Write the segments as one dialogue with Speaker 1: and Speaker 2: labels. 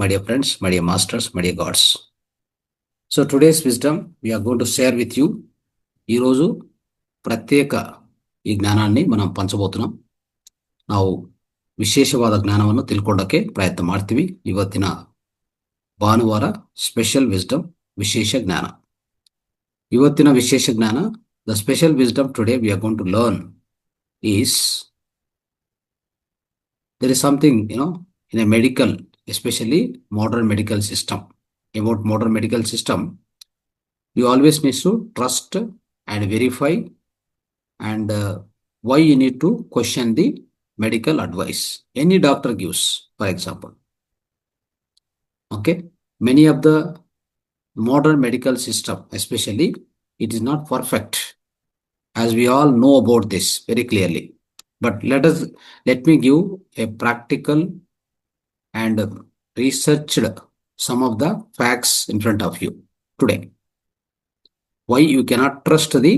Speaker 1: my dear friends, my dear masters, my dear gods. So today's wisdom we are going to share with you. ఈరోజు ప్రత్యేక ఈ జ్ఞానాన్ని మనం పంచబోతున్నాం. ನಾವು ವಿಶೇಷವಾದ ಜ್ಞಾನವನ್ನು ತಿಳ್ಕೊಳ್ಳೋಕೆ ಪ್ರಯತ್ನ ಮಾಡ್ತೀವಿ. ಇವತ್ತಿನ ಭಾನುವಾರ ಸ್ಪೆಷಲ್ ವಿಸ್ಡಮ್ ವಿಶೇಷ ಜ್ಞಾನ. ಇವತ್ತಿನ ವಿಶೇಷ ಜ್ಞಾನ, the special wisdom today we are going to learn is there is something, in a medical, especially modern medical system. About modern medical system, you always need to trust and verify, and why you need to question the medical advice any doctor gives, for example. Okay, many of the modern medical system, especially, it is not perfect, as we all know about this very clearly. But let me give a practical and researched some of the facts in front of you today. Why you cannot trust the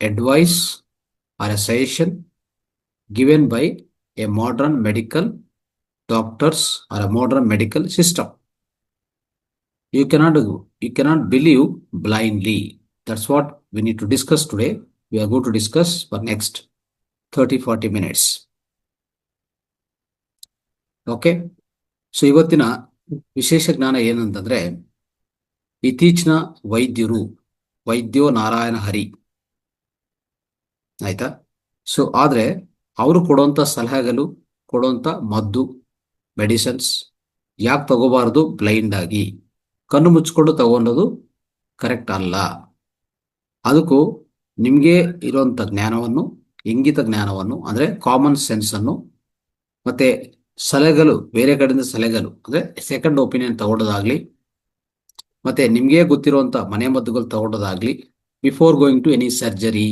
Speaker 1: advice or a suggestion given by a modern medical doctors or a modern medical system. You cannot believe blindly. That's what we need to discuss today. We are going to discuss for next 30-40 minutes. Okay. So ಇವತ್ತಿನ ವಿಶೇಷ ಜ್ಞಾನ ಏನಂತಂದ್ರೆ, ಇತ್ತೀಚಿನ ವೈದ್ಯೋ ನಾರಾಯಣ ಹರಿ, ಆಯ್ತಾ. So ಆದ್ರೆ ಅವರು ಕೊಡುವಂತ ಸಲಹೆಗಳು, ಕೊಡುವಂತ ಮದ್ದು, ಮೆಡಿಸಿನ್ಸ್ ಯಾಕೆ ತಗೋಬಾರದು ಬ್ಲೈಂಡ್ ಆಗಿ, ಕಣ್ಣು ಮುಚ್ಕೊಂಡು ತಗೊಂಡದು ಕರೆಕ್ಟ್ ಅಲ್ಲ. ಅದಕ್ಕೂ ನಿಮ್ಗೆ ಇರುವಂತ ಜ್ಞಾನವನ್ನು, ಇಂಗಿತ ಜ್ಞಾನವನ್ನು, ಅಂದ್ರೆ ಕಾಮನ್ ಸೆನ್ಸ್ ಅನ್ನು, ಮತ್ತೆ ಸಲಹೆಗಳು, ಬೇರೆ ಕಡೆಯಿಂದ ಸಲಹೆಗಳು, ಅಂದ್ರೆ ಸೆಕೆಂಡ್ ಒಪಿನಿಯನ್ ತಗೊಳ್ಳೋದಾಗ್ಲಿ, ಮತ್ತೆ ನಿಮ್ಗೆ ಗೊತ್ತಿರುವಂತ ಮನೆ ಮದ್ದುಗಳು ತಗೊಳ್ಳೋದಾಗ್ಲಿ, before going to any surgery,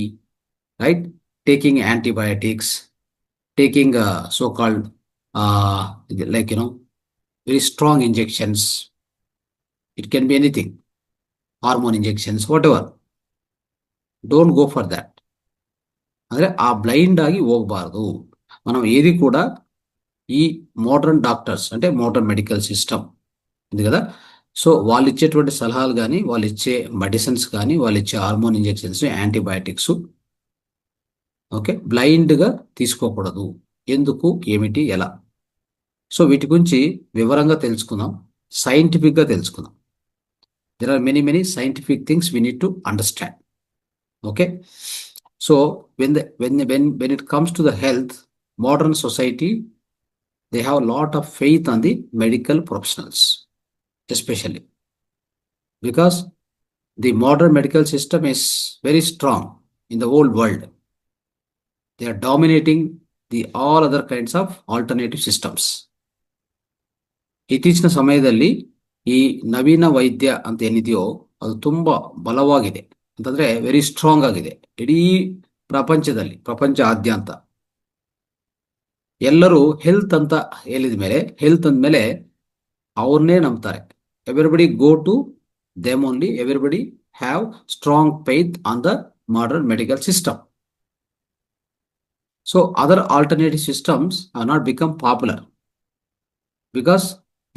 Speaker 1: right, taking antibiotics, taking so called like very strong injections, it can be anything, hormone injections, whatever, don't go for that. ಅಂದ್ರೆ ಆ ಬ್ಲೈಂಡ್ ಆಗಿ ಹೋಗ್ಬಾರ್ದು. మనం ఏది కూడా ఈ మోడర్న్ డాక్టర్స్ అంటే మోడర్న్ మెడికల్ సిస్టమ్ ఉంది కదా, సో వాళ్ళు ఇచ్చేటువంటి సలహాలు కానీ, వాళ్ళు ఇచ్చే మెడిసిన్స్ కానీ, వాళ్ళు ఇచ్చే హార్మోన్ ఇంజెక్షన్స్, యాంటీబయాటిక్స్, ఓకే, బ్లైండ్గా తీసుకోకూడదు. ఎందుకు, ఏమిటి, ఎలా, సో వీటి గురించి వివరంగా తెలుసుకుందాం, సైంటిఫిక్గా తెలుసుకుందాం. There are many scientific things we need to understand. Okay, so when it comes to the health, modern society, they have a lot of faith on the medical professionals, especially because the modern medical system is very strong in the whole world. They are dominating the all other kinds of alternative systems. ಇತ್ತೀಚಿನ ಸಮಯದಲ್ಲಿ ಈ ನವೀನ ವೈದ್ಯ ಅಂತ ಏನಿದೆಯೋ ಅದು ತುಂಬಾ ಬಲವಾಗಿದೆ, ಅಂತಂದ್ರೆ very strong ಆಗಿದೆ. ಇಡೀ ಪ್ರಪಂಚಾದ್ಯಂತ ಎಲ್ಲರೂ ಹೆಲ್ತ್ ಅಂತ ಹೇಳಿದ ಮೇಲೆ, ಹೆಲ್ತ್ ಅಂದ್ಮೇಲೆ ಅವ್ರನ್ನೇ ನಂಬ್ತಾರೆ. Everybody go to them only, everybody have strong faith on the modern medical system. So other alternative systems have not become popular because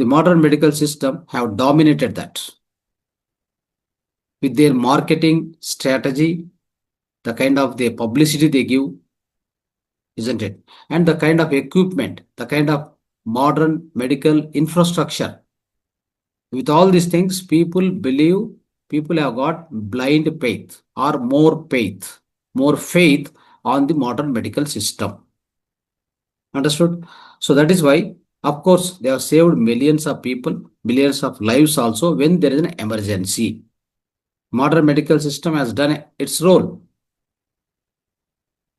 Speaker 1: the modern medical system have dominated that with their marketing strategy, the kind of the publicity they give, isn't it? And the kind of equipment, the kind of modern medical infrastructure. With all these things, people have got blind faith or more faith on the modern medical system. Understood? So that is why, of course, they have saved millions of people, billions of lives also when there is an emergency. Modern medical system has done its role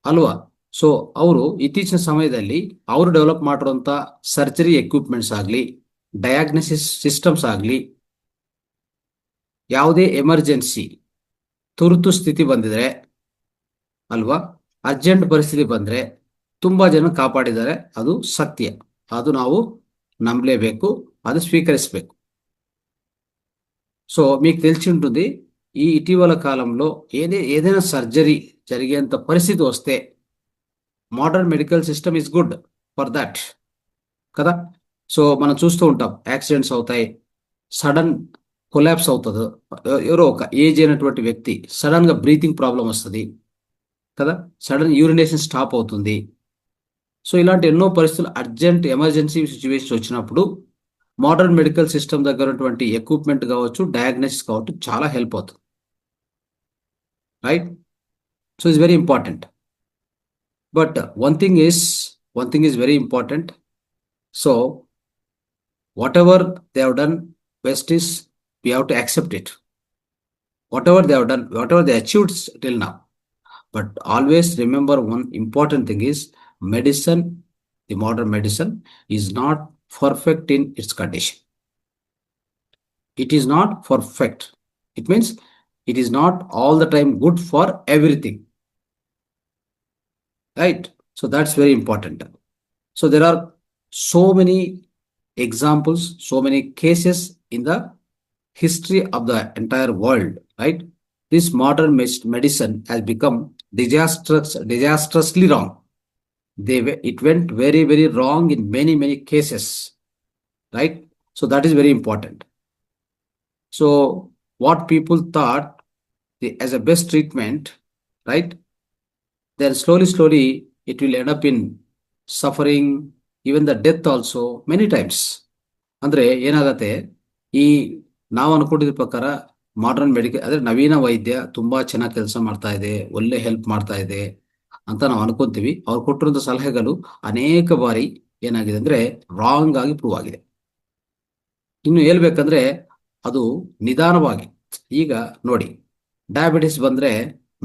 Speaker 1: ಅಲ್ವಾ. So ಅವರು ಇತ್ತೀಚಿನ ಸಮಯದಲ್ಲಿ ಅವರು develop ಮಾಡಿರುವಂತ surgery equipments ಆಗಲಿ, diagnosis systems ಆಗಲಿ, ಯಾವುದೇ emergency ತುರ್ತು ಸ್ಥಿತಿ ಬಂದಿದ್ರೆ ಅಲ್ವಾ, ಅರ್ಜೆಂಟ್ ಪರಿಸ್ಥಿತಿ ಬಂದ್ರೆ ತುಂಬಾ ಜನ ಕಾಪಾಡಿದ್ದಾರೆ. ಅದು ಸತ್ಯ, ಅದು ನಾವು ನಂಬಲೇಬೇಕು, ಅದು ಸ್ವೀಕರಿಸಬೇಕು. సో మీకు తెలిసి ఉంటుంది, ఈ ఇటీవల కాలంలో ఏదైనా సర్జరీ జరిగేంత పరిస్థితి వస్తే modern medical system is good for that కదా. సో మనం చూస్తూ ఉంటాం, యాక్సిడెంట్స్ అవుతాయి, సడన్ కొలాప్స్ అవుతుంది. ఎవరో ఒక ఏజ్ అయినటువంటి వ్యక్తి సడన్ గా బ్రీతింగ్ ప్రాబ్లం వస్తుంది కదా, సడన్ యూరినేషన్ స్టాప్ అవుతుంది. సో ఇలాంటి ఎన్నో పరిస్థితులు, అర్జెంట్ ఎమర్జెన్సీ సిచ్యువేషన్స్ వచ్చినప్పుడు మోడర్న్ మెడికల్ సిస్టమ్ దగ్గర ఉన్నటువంటి ఎక్విప్మెంట్ కావచ్చు, డయాగ్నోసిస్ కావచ్చు, చాలా హెల్ప్ అవుతుంది. Right. So it's very important. But one thing is very important. So whatever they have done, best is we have to accept it. Whatever they have done, whatever they achieved till now. But always remember one important thing is medicine, the modern medicine is not perfect in its condition. It is not perfect. It means it is not all the time good for everything. Right? So that's very important. So there are so many examples, so many cases in the history of the entire world, right? This modern medicine has become disastrously wrong. It went very, very wrong in many, many cases, right? So that is very important. So what people thought as a best treatment, right? Then slowly, it will end up in suffering, even the death also many times. ಅಂದ್ರೆ ಏನಾಗತ್ತೆ, ಈ ನಾವು ಅನ್ಕೊಂಡಿದ್ದ ಪ್ರಕಾರ modern medical ಅಂದ್ರೆ ನವೀನ ವೈದ್ಯ ತುಂಬಾ ಚೆನ್ನಾಗಿ ಕೆಲಸ ಮಾಡ್ತಾ ಇದೆ, ಒಳ್ಳೆ ಹೆಲ್ಪ್ ಮಾಡ್ತಾ ಇದೆ ಅಂತ ನಾವು ಅನ್ಕೊಂತೀವಿ. ಅವ್ರು ಕೊಟ್ಟಿರುವಂತ ಸಲಹೆಗಳು ಅನೇಕ ಬಾರಿ ಏನಾಗಿದೆ ಅಂದ್ರೆ ರಾಂಗ್ ಆಗಿ ಪ್ರೂವ್ ಆಗಿದೆ. ಇನ್ನು ಹೇಳ್ಬೇಕಂದ್ರೆ ಅದು ನಿಧಾನವಾಗಿ, ಈಗ ನೋಡಿ, ಡಯಾಬಿಟಿಸ್ ಬಂದ್ರೆ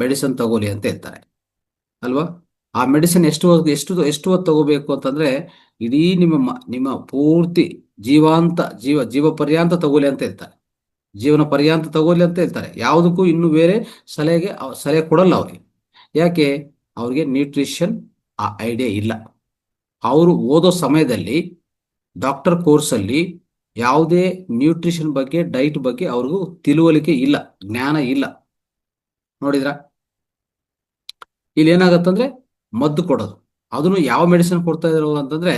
Speaker 1: ಮೆಡಿಸಿನ್ ತಗೋಲಿ ಅಂತ ಹೇಳ್ತಾರೆ ಅಲ್ವಾ. ಆ ಮೆಡಿಸಿನ್ ಎಷ್ಟು ಹೊತ್ತು ತಗೋಬೇಕು ಅಂತಂದ್ರೆ ಇಡೀ ನಿಮ್ಮ ಪೂರ್ತಿ ಜೀವ ಪರ್ಯಾಂತ ತಗೋಲಿ ಅಂತ ಹೇಳ್ತಾರೆ, ಜೀವನ ಪರ್ಯಾಂತ ತಗೋಲಿ ಅಂತ ಹೇಳ್ತಾರೆ. ಯಾವುದಕ್ಕೂ ಇನ್ನು ಬೇರೆ ಸಲಹೆ ಕೊಡಲ್ಲ ಅವ್ರಿಗೆ. ಯಾಕೆ? ಅವ್ರಿಗೆ ನ್ಯೂಟ್ರಿಷನ್ ಆ ಐಡಿಯಾ ಇಲ್ಲ. ಅವರು ಓದೋ ಸಮಯದಲ್ಲಿ ಡಾಕ್ಟರ್ ಕೋರ್ಸಲ್ಲಿ ಯಾವುದೇ ನ್ಯೂಟ್ರಿಷನ್ ಬಗ್ಗೆ, ಡೈಟ್ ಬಗ್ಗೆ ಅವ್ರಿಗೂ ತಿಳುವಳಿಕೆ ಇಲ್ಲ, ಜ್ಞಾನ ಇಲ್ಲ. ನೋಡಿದ್ರ, ಇಲ್ಲಿ ಏನಾಗತ್ತಂದ್ರೆ ಮದ್ದು ಕೊಡೋದು, ಅದನ್ನು ಯಾವ ಮೆಡಿಸಿನ್ ಕೊಡ್ತಾ ಇದ್ರು ಅಂತಂದ್ರೆ,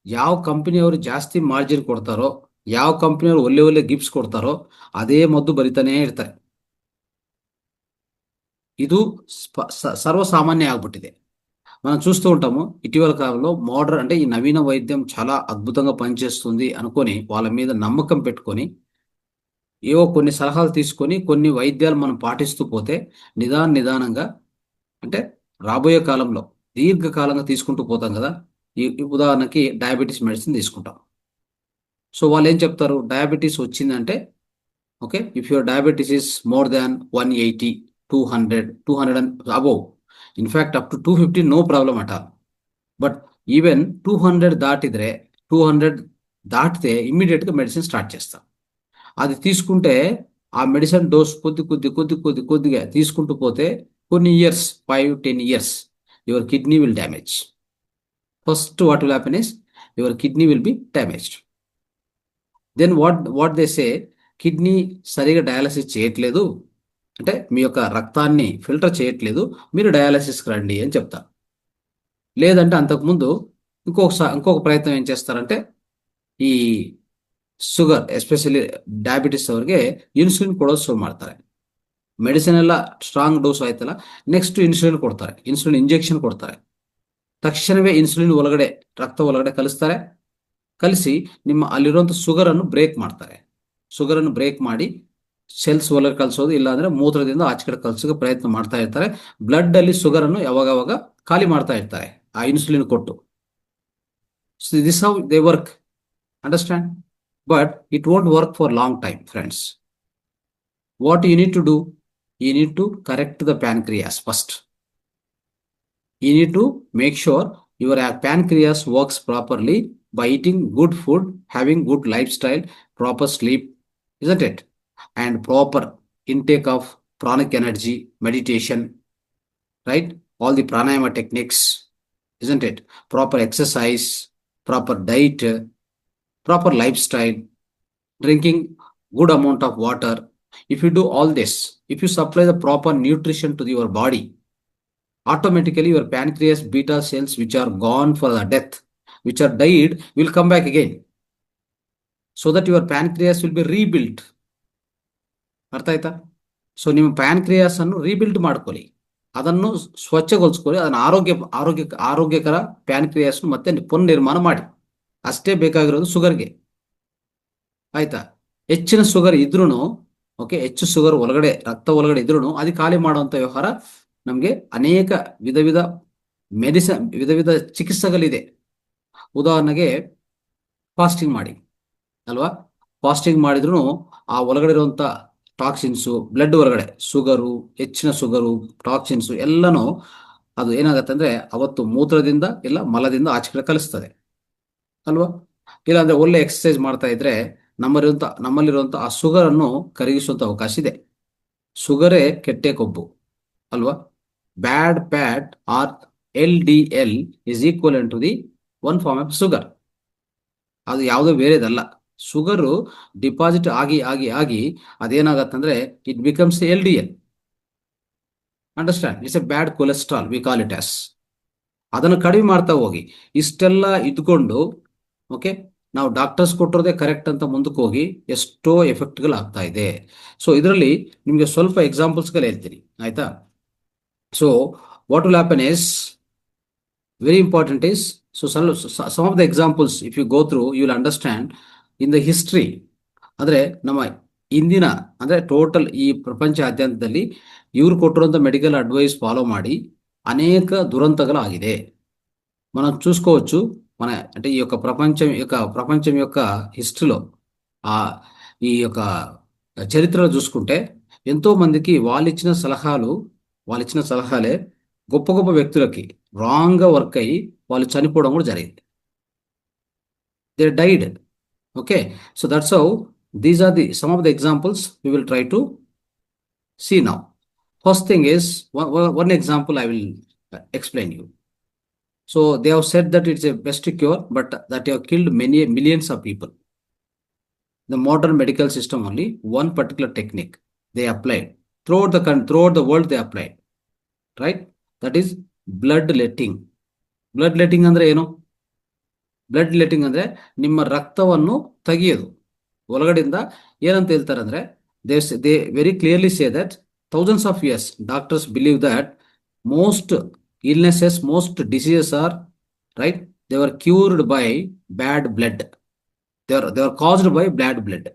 Speaker 1: ಯಾವ ಕಂಪನಿಯವರು ಜಾಸ್ತಿ ಮಾರ್ಜಿನ್ ಕೊಡ್ತಾರೋ, ಯಾವ ಕಂಪನಿಯವರು ಒಳ್ಳೆ ಗಿಫ್ಟ್ಸ್ ಕೊಡ್ತಾರೋ ಅದೇ ಮದ್ದು ಬರಿತಾನೇ ಇರ್ತಾರೆ. ఇది సర్వసామాన్య ಆಗ್ಬಿಟ್ಟಿದೆ. మనం చూస్తూ ఉంటాము ఇటీవల కాలంలో మోడర్న్ అంటే ఈ నవీన వైద్యం చాలా అద్భుతంగా పనిచేస్తుంది అనుకొని వాళ్ళ మీద నమ్మకం పెట్టుకొని ఏవో కొన్ని సలహాలు తీసుకొని కొన్ని వైద్యాలు మనం పాటిస్తూ పోతే నిదానంగా, అంటే రాబోయే కాలంలో దీర్ఘకాలంగా తీసుకుంటూ పోతాం కదా. ఈ ఉదాహరణకి డయాబెటీస్ మెడిసిన్ తీసుకుంటాం. సో వాళ్ళు ఏం చెప్తారు, డయాబెటీస్ వచ్చిందంటే okay, if your diabetes is more than 180, 200 and above, in fact up to 250 no problem at all. But even 200 దాటితే ఇమ్మీడియట్గా మెడిసిన్ స్టార్ట్ చేస్తాం. అది తీసుకుంటే ఆ మెడిసిన్ డోస్ కొద్దిగా తీసుకుంటూ పోతే కొన్ని years, 5-10 years, your kidney will damage. First what will happen is your kidney will be damaged. Then what they say, kidney సరిగా డయాలసిస్ చేయట్లేదు అంటే మీ యొక్క రక్తాన్ని ఫిల్టర్ చేయట్లేదు, మీరు డయాలసిస్కి రండి అని చెప్తారు. లేదంటే అంతకుముందు ఇంకొక ప్రయత్నం ఏం చేస్తారంటే, ಈ ಶುಗರ್ ಎಸ್ಪೆಷಲಿ ಡಯಾಬಿಟಿಸ್ ಅವ್ರಿಗೆ ಇನ್ಸುಲಿನ್ ಕೊಡೋದು ಶುರು ಮಾಡ್ತಾರೆ. ಮೆಡಿಸಿನ್ ಎಲ್ಲ ಸ್ಟ್ರಾಂಗ್ ಡೋಸ್ ಆಯ್ತಲ್ಲ, ನೆಕ್ಸ್ಟ್ ಇನ್ಸುಲಿನ್ ಕೊಡ್ತಾರೆ, ಇನ್ಸುಲಿನ್ ಇಂಜೆಕ್ಷನ್ ಕೊಡ್ತಾರೆ. ತಕ್ಷಣವೇ ಇನ್ಸುಲಿನ್ ರಕ್ತ ಒಳಗಡೆ ಕಲಿಸಿ ನಿಮ್ಮ ಅಲ್ಲಿರುವಂಥ ಶುಗರ್ ಅನ್ನು ಬ್ರೇಕ್ ಮಾಡಿ ಸೆಲ್ಸ್ ಒಳಗೆ ಕಲಿಸೋದು, ಇಲ್ಲಾಂದ್ರೆ ಮೂತ್ರದಿಂದ ಆಚೆ ಕಡೆ ಕಲಿಸೋಕೆ ಪ್ರಯತ್ನ ಮಾಡ್ತಾ ಇರ್ತಾರೆ. ಬ್ಲಡ್ ಅಲ್ಲಿ ಶುಗರ್ ಅನ್ನು ಯಾವಾಗ ಖಾಲಿ ಮಾಡ್ತಾ ಇರ್ತಾರೆ ಆ ಇನ್ಸುಲಿನ್ ಕೊಟ್ಟು. So this how they work, understand. But it won't work for long time, friends. What you need to do, you need to correct the pancreas first. You need to make sure your pancreas works properly by eating good food, having good lifestyle, proper sleep, isn't it? And proper intake of pranic energy, meditation, right? All the pranayama techniques, isn't it? Proper exercise, proper diet, proper lifestyle, drinking good amount of water. If you do all this, if you supply the proper nutrition to your body, automatically your pancreas beta cells which are gone for the death, which are died, will come back again. So that your pancreas will be rebuilt. ಅರ್ಥ ಆಯ್ತಾ? So ನಿಮ್ಮ pancreas ಅನ್ನು rebuild ಮಾಡ್ಕೊಳ್ಳಿ, ಅದನ್ನು ಸ್ವಚ್ಛಗೊಳಿಸ್ಕೊಳ್ಳಿ, ಅದನ್ನು ಆರೋಗ್ಯಕರ pancreas ಮತ್ತೆ ಪುನರ್ನಿರ್ಮಾಣ ಮಾಡಿ. ಅಷ್ಟೇ ಬೇಕಾಗಿರೋದು ಶುಗರ್ಗೆ. ಆಯ್ತಾ? ಹೆಚ್ಚಿನ ಶುಗರ್ ಇದ್ರೂ, ಓಕೆ, ಹೆಚ್ಚು ಶುಗರ್ ಒಳಗಡೆ ರಕ್ತ ಒಳಗಡೆ ಇದ್ರೂ ಅದು ಖಾಲಿ ಮಾಡುವಂಥ ವ್ಯವಹಾರ ನಮಗೆ ಅನೇಕ ವಿಧ ವಿಧ ವಿಧ ವಿಧ ಚಿಕಿತ್ಸೆಗಳಿದೆ. ಉದಾಹರಣೆಗೆ ಫಾಸ್ಟಿಂಗ್ ಮಾಡಿ ಅಲ್ವಾ? ಫಾಸ್ಟಿಂಗ್ ಮಾಡಿದ್ರು ಆ ಒಳಗಡೆ ಇರುವಂಥ ಟಾಕ್ಸಿನ್ಸು, ಬ್ಲಡ್ ಒಳಗಡೆ ಶುಗರು, ಹೆಚ್ಚಿನ ಶುಗರು, ಟಾಕ್ಸಿನ್ಸು ಎಲ್ಲನೂ ಅದು ಏನಾಗುತ್ತೆ ಅಂದರೆ ಅವತ್ತು ಮೂತ್ರದಿಂದ ಇಲ್ಲ ಮಲದಿಂದ ಆಚೆ ಕಡೆ ಕಲಿಸ್ತದೆ ಅಲ್ವಾ? ಇಲ್ಲಾಂದ್ರೆ ಒಳ್ಳೆ ಎಕ್ಸಸೈಸ್ ಮಾಡ್ತಾ ಇದ್ರೆ ನಮ್ಮಲ್ಲಿರುವಂಥ ಆ ಶುಗರನ್ನು ಕರಗಿಸುವಂಥ ಅವಕಾಶ ಇದೆ. ಶುಗರೇ ಕೆಟ್ಟೆ ಕೊಬ್ಬು ಅಲ್ವಾ? Bad fat are LDL is equal to the one form of sugar. ಅದು ಯಾವುದೋ ಬೇರೆದಲ್ಲ. ಶುಗರು ಡಿಪಾಸಿಟ್ ಆಗಿ ಆಗಿ ಆಗಿ ಅದೇನಾಗತ್ತಂದ್ರೆ it becomes LDL. Understand? It's a bad cholesterol, we call it as. ಅದನ್ನು ಕಡಿಮೆ ಮಾಡ್ತಾ ಹೋಗಿ. ಇಷ್ಟೆಲ್ಲ ಇದ್ಕೊಂಡು ಓಕೆ, ನಾವು ಡಾಕ್ಟರ್ಸ್ ಕೊಟ್ಟಿರೋದೇ ಕರೆಕ್ಟ್ ಅಂತ ಮುಂದಕ್ಕೆ ಹೋಗಿ ಎಷ್ಟೋ ಎಫೆಕ್ಟ್ಗಳಾಗ್ತಾ ಇದೆ. ಸೊ ಇದರಲ್ಲಿ ನಿಮಗೆ ಸ್ವಲ್ಪ ಎಕ್ಸಾಂಪಲ್ಸ್ಗಳು ಹೇಳ್ತೀನಿ, ಆಯ್ತಾ? So what will happen is very important is, so some of the examples if you go through you will understand in the history. ಅಂದರೆ ನಮ್ಮ ಇಂದಿನ ಅಂದರೆ ಟೋಟಲ್ ಈ ಪ್ರಪಂಚಾದ್ಯಂತದಲ್ಲಿ ಇವರು ಕೊಟ್ಟಿರುವಂಥ ಮೆಡಿಕಲ್ ಅಡ್ವೈಸ್ ಫಾಲೋ ಮಾಡಿ అనేక దురంతಗಳಾಗಿದೆ. మనం చూసుకోవచ్చు మన అంటే ఈ యొక్క ప్రపంచం యొక్క హిస్టరీలో ఈ యొక్క చరిత్రలో చూసుకుంటే ఎంతో మందికి వాళ్ళు ఇచ్చిన సలహాలే గొప్ప గొప్ప వ్యక్తులకి రాంగ్గా వర్క్ అయ్యి వాళ్ళు చనిపోవడం కూడా జరిగింది. They died. Okay, so that's how these are the some of the examples we will try to see now. First thing is one example I will explain you. So they have said that it's a best cure, but that have killed many millions of people. The modern medical system only one particular technique they applied throughout the world they applied, right? That is blood letting. blood letting ಅಂದ್ರೆ ಏನು? Blood letting ಅಂದ್ರೆ ನಿಮ್ಮ ರಕ್ತವನ್ನು ತೆಗೆಯೋದು ಒಳಗಡೆಯಿಂದ. ಏನಂತ ಹೇಳ್ತಾರೆ ಅಂದ್ರೆ they very clearly say that thousands of years doctors believe that most illnesses, most diseases are right, they were cured by bad blood. They are caused by bad blood.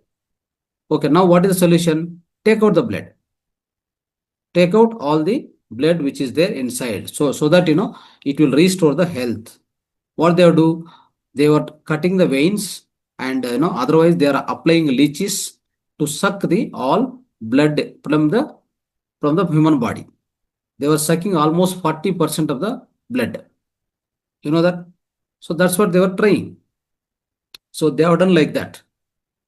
Speaker 1: Okay, now what is the solution? Take out the blood. Take out all the blood which is there inside, so that it will restore the health. What they do? They were cutting the veins and otherwise they are applying leeches to suck the all blood from the human body. They were sucking almost 40% of the blood. You know that? So that's what they were trying. So they have done like that.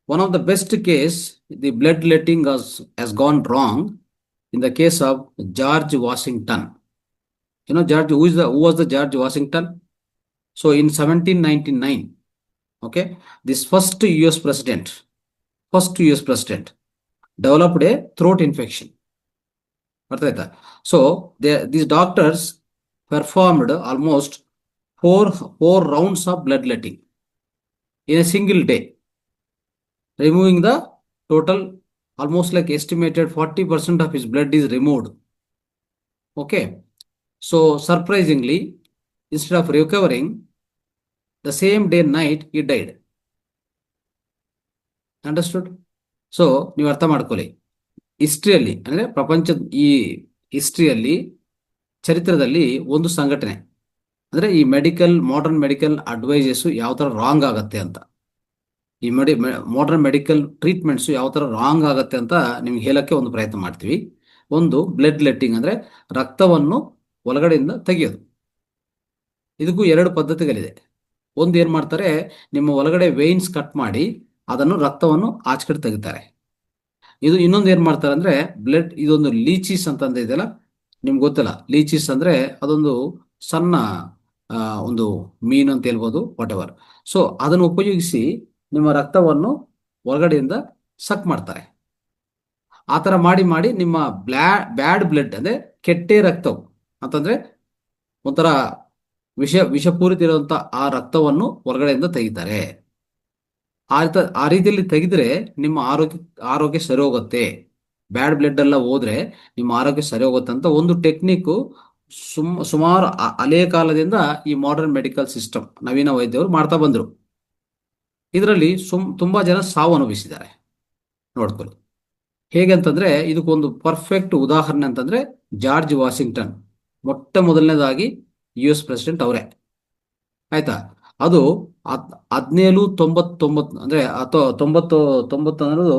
Speaker 1: One of the best case, the blood letting has gone wrong in the case of George Washington. Who was the George Washington? So in 1799, okay, this first US president developed a throat infection. So these doctors performed almost four rounds of bloodletting in a single day, removing the total almost like estimated 40% of his blood is removed. Okay, so surprisingly, instead of recovering, the same day night he died. Understood? So ನೀವು ಅರ್ಥ ಮಾಡ್ಕೊಳ್ಳಿ, ಹಿಸ್ಟ್ರಿಯಲ್ಲಿ ಅಂದರೆ ಈ ಹಿಸ್ಟ್ರಿಯಲ್ಲಿ ಚರಿತ್ರದಲ್ಲಿ ಒಂದು ಸಂಘಟನೆ ಅಂದರೆ ಈ modern medical advises ಯಾವ ಥರ ರಾಂಗ್ ಆಗತ್ತೆ ಅಂತ, ಈ ಮಾಡರ್ನ್ ಮೆಡಿಕಲ್ ಟ್ರೀಟ್ಮೆಂಟ್ಸು ಯಾವ ಥರ ರಾಂಗ್ ಆಗತ್ತೆ ಅಂತ ನಿಮ್ಗೆ ಹೇಳಕ್ಕೆ ಒಂದು ಪ್ರಯತ್ನ ಮಾಡ್ತೀವಿ. ಒಂದು ಬ್ಲಡ್ ಲೆಟ್ಟಿಂಗ್ ಅಂದರೆ ರಕ್ತವನ್ನು ಒಳಗಡೆಯಿಂದ ತೆಗೆಯೋದು. ಇದಕ್ಕೂ ಎರಡು ಪದ್ಧತಿಗಳಿದೆ. ಒಂದು ಏನು ಮಾಡ್ತಾರೆ, ನಿಮ್ಮ ಒಳಗಡೆ ವೇನ್ಸ್ ಕಟ್ ಮಾಡಿ ಅದನ್ನು ರಕ್ತವನ್ನು ಆಚೆ ಕಡೆ ತೆಗಿತಾರೆ. ಇನ್ನೊಂದು ಏನು ಮಾಡ್ತಾರೆ ಅಂದರೆ ಇದೊಂದು ಲೀಚೀಸ್ ಅಂತಂದ ಇದೆಯಲ್ಲ, ನಿಮ್ಗೆ ಗೊತ್ತಿಲ್ಲ. ಲೀಚೀಸ್ ಅಂದರೆ ಅದೊಂದು ಸಣ್ಣ ಒಂದು ಮೀನು ಅಂತ ಹೇಳ್ಬೋದು, ವಾಟ್ ಎವರ್. ಸೊ ಅದನ್ನು ಉಪಯೋಗಿಸಿ ನಿಮ್ಮ ರಕ್ತವನ್ನು ಒಳಗಡೆಯಿಂದ ಸಕ್ ಮಾಡ್ತಾರೆ. ಆ ಥರ ಮಾಡಿ ಮಾಡಿ ನಿಮ್ಮ ಬ್ಯಾಡ್ ಬ್ಲಡ್ ಅಂದರೆ ಕೆಟ್ಟೆ ರಕ್ತವು ಅಂತಂದರೆ ಒಂಥರ ವಿಷಪೂರಿತ ಇರುವಂಥ ಆ ರಕ್ತವನ್ನು ಹೊರಗಡೆಯಿಂದ ತೆಗಿತಾರೆ. ಆ ರೀತಿಯಲ್ಲಿ ತೆಗೆದ್ರೆ ನಿಮ್ಮ ಆರೋಗ್ಯ ಸರಿ ಹೋಗುತ್ತೆ. ಬ್ಯಾಡ್ ಬ್ಲಡ್ ಎಲ್ಲ ಹೋದ್ರೆ ನಿಮ್ಮ ಆರೋಗ್ಯ ಸರಿ ಹೋಗುತ್ತೆ ಅಂತ ಒಂದು ಟೆಕ್ನಿಕ್ ಸುಮಾರು ಹಳೆಯ ಕಾಲದಿಂದ ಈ ಮಾಡರ್ನ್ ಮೆಡಿಕಲ್ ಸಿಸ್ಟಮ್ ನವೀನ ವೈದ್ಯರು ಮಾಡ್ತಾ ಬಂದರು. ಇದರಲ್ಲಿ ತುಂಬಾ ಜನ ಸಾವು ಅನುಭವಿಸಿದ್ದಾರೆ ನೋಡ್ಕೊಳ್ಳಿ. ಹೇಗಂತಂದ್ರೆ ಇದಕ್ಕೊಂದು ಪರ್ಫೆಕ್ಟ್ ಉದಾಹರಣೆ ಅಂತಂದ್ರೆ ಜಾರ್ಜ್ ವಾಷಿಂಗ್ಟನ್, ಮೊಟ್ಟ ಮೊದಲನೇದಾಗಿ US ಪ್ರೆಸಿಡೆಂಟ್ ಅವರೇ. ಆಯ್ತಾ? ಅದು 1799 ಅಂದ್ರೆ ತೊಂಬತ್ತು ತೊಂಬತ್ತು ಅನ್ನೋದು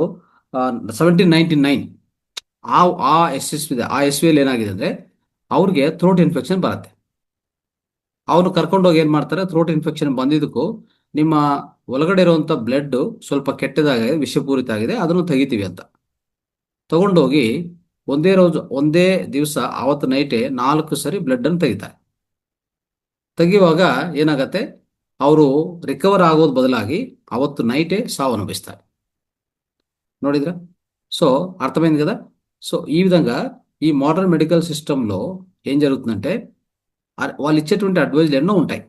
Speaker 1: 1799. ಆ ಆ ಯಶಸ್ವಿದೆ. ಆ ಯಶಸ್ವಿಯಲ್ಲಿ ಏನಾಗಿದೆ ಅಂದ್ರೆ ಅವ್ರಿಗೆ ಥ್ರೋಟ್ ಇನ್ಫೆಕ್ಷನ್ ಬರುತ್ತೆ. ಅವನು ಕರ್ಕೊಂಡೋಗಿ ಏನ್ ಮಾಡ್ತಾರೆ, ಥ್ರೋಟ್ ಇನ್ಫೆಕ್ಷನ್ ಬಂದಿದ್ದಕ್ಕೂ ನಿಮ್ಮ ಒಳಗಡೆ ಇರುವಂತ ಬ್ಲಡ್ ಸ್ವಲ್ಪ ಕೆಟ್ಟದಾಗಿದೆ, ವಿಷಪೂರಿತ ಆಗಿದೆ, ಅದನ್ನು ತೆಗಿತೀವಿ ಅಂತ ತಗೊಂಡೋಗಿ ಒಂದೇ ದಿವಸ ಅವತ್ತು ನೈಟೇ 4 ಸರಿ ಬ್ಲಡ್ ಅನ್ನು ತೆಗಿತಾರೆ. ತೆಗೆಯುವಾಗ ಏನಾಗತ್ತೆ, ಅವರು ರಿಕವರ್ ಆಗೋದ್ ಬದಲಾಗಿ ಅವತ್ತು ನೈಟೇ ಸಾವು ಅನುಭವಿಸ್ತಾರೆ. ನೋಡಿದ್ರ? సో అర్థమైంది కదా. సో ఈ విధంగా ఈ మోడర్న్ మెడికల్ సిస్టంలో ఏం జరుగుతుందంటే వాళ్ళు ఇచ్చేటువంటి అడ్వైజులు ఎన్నో ఉంటాయి.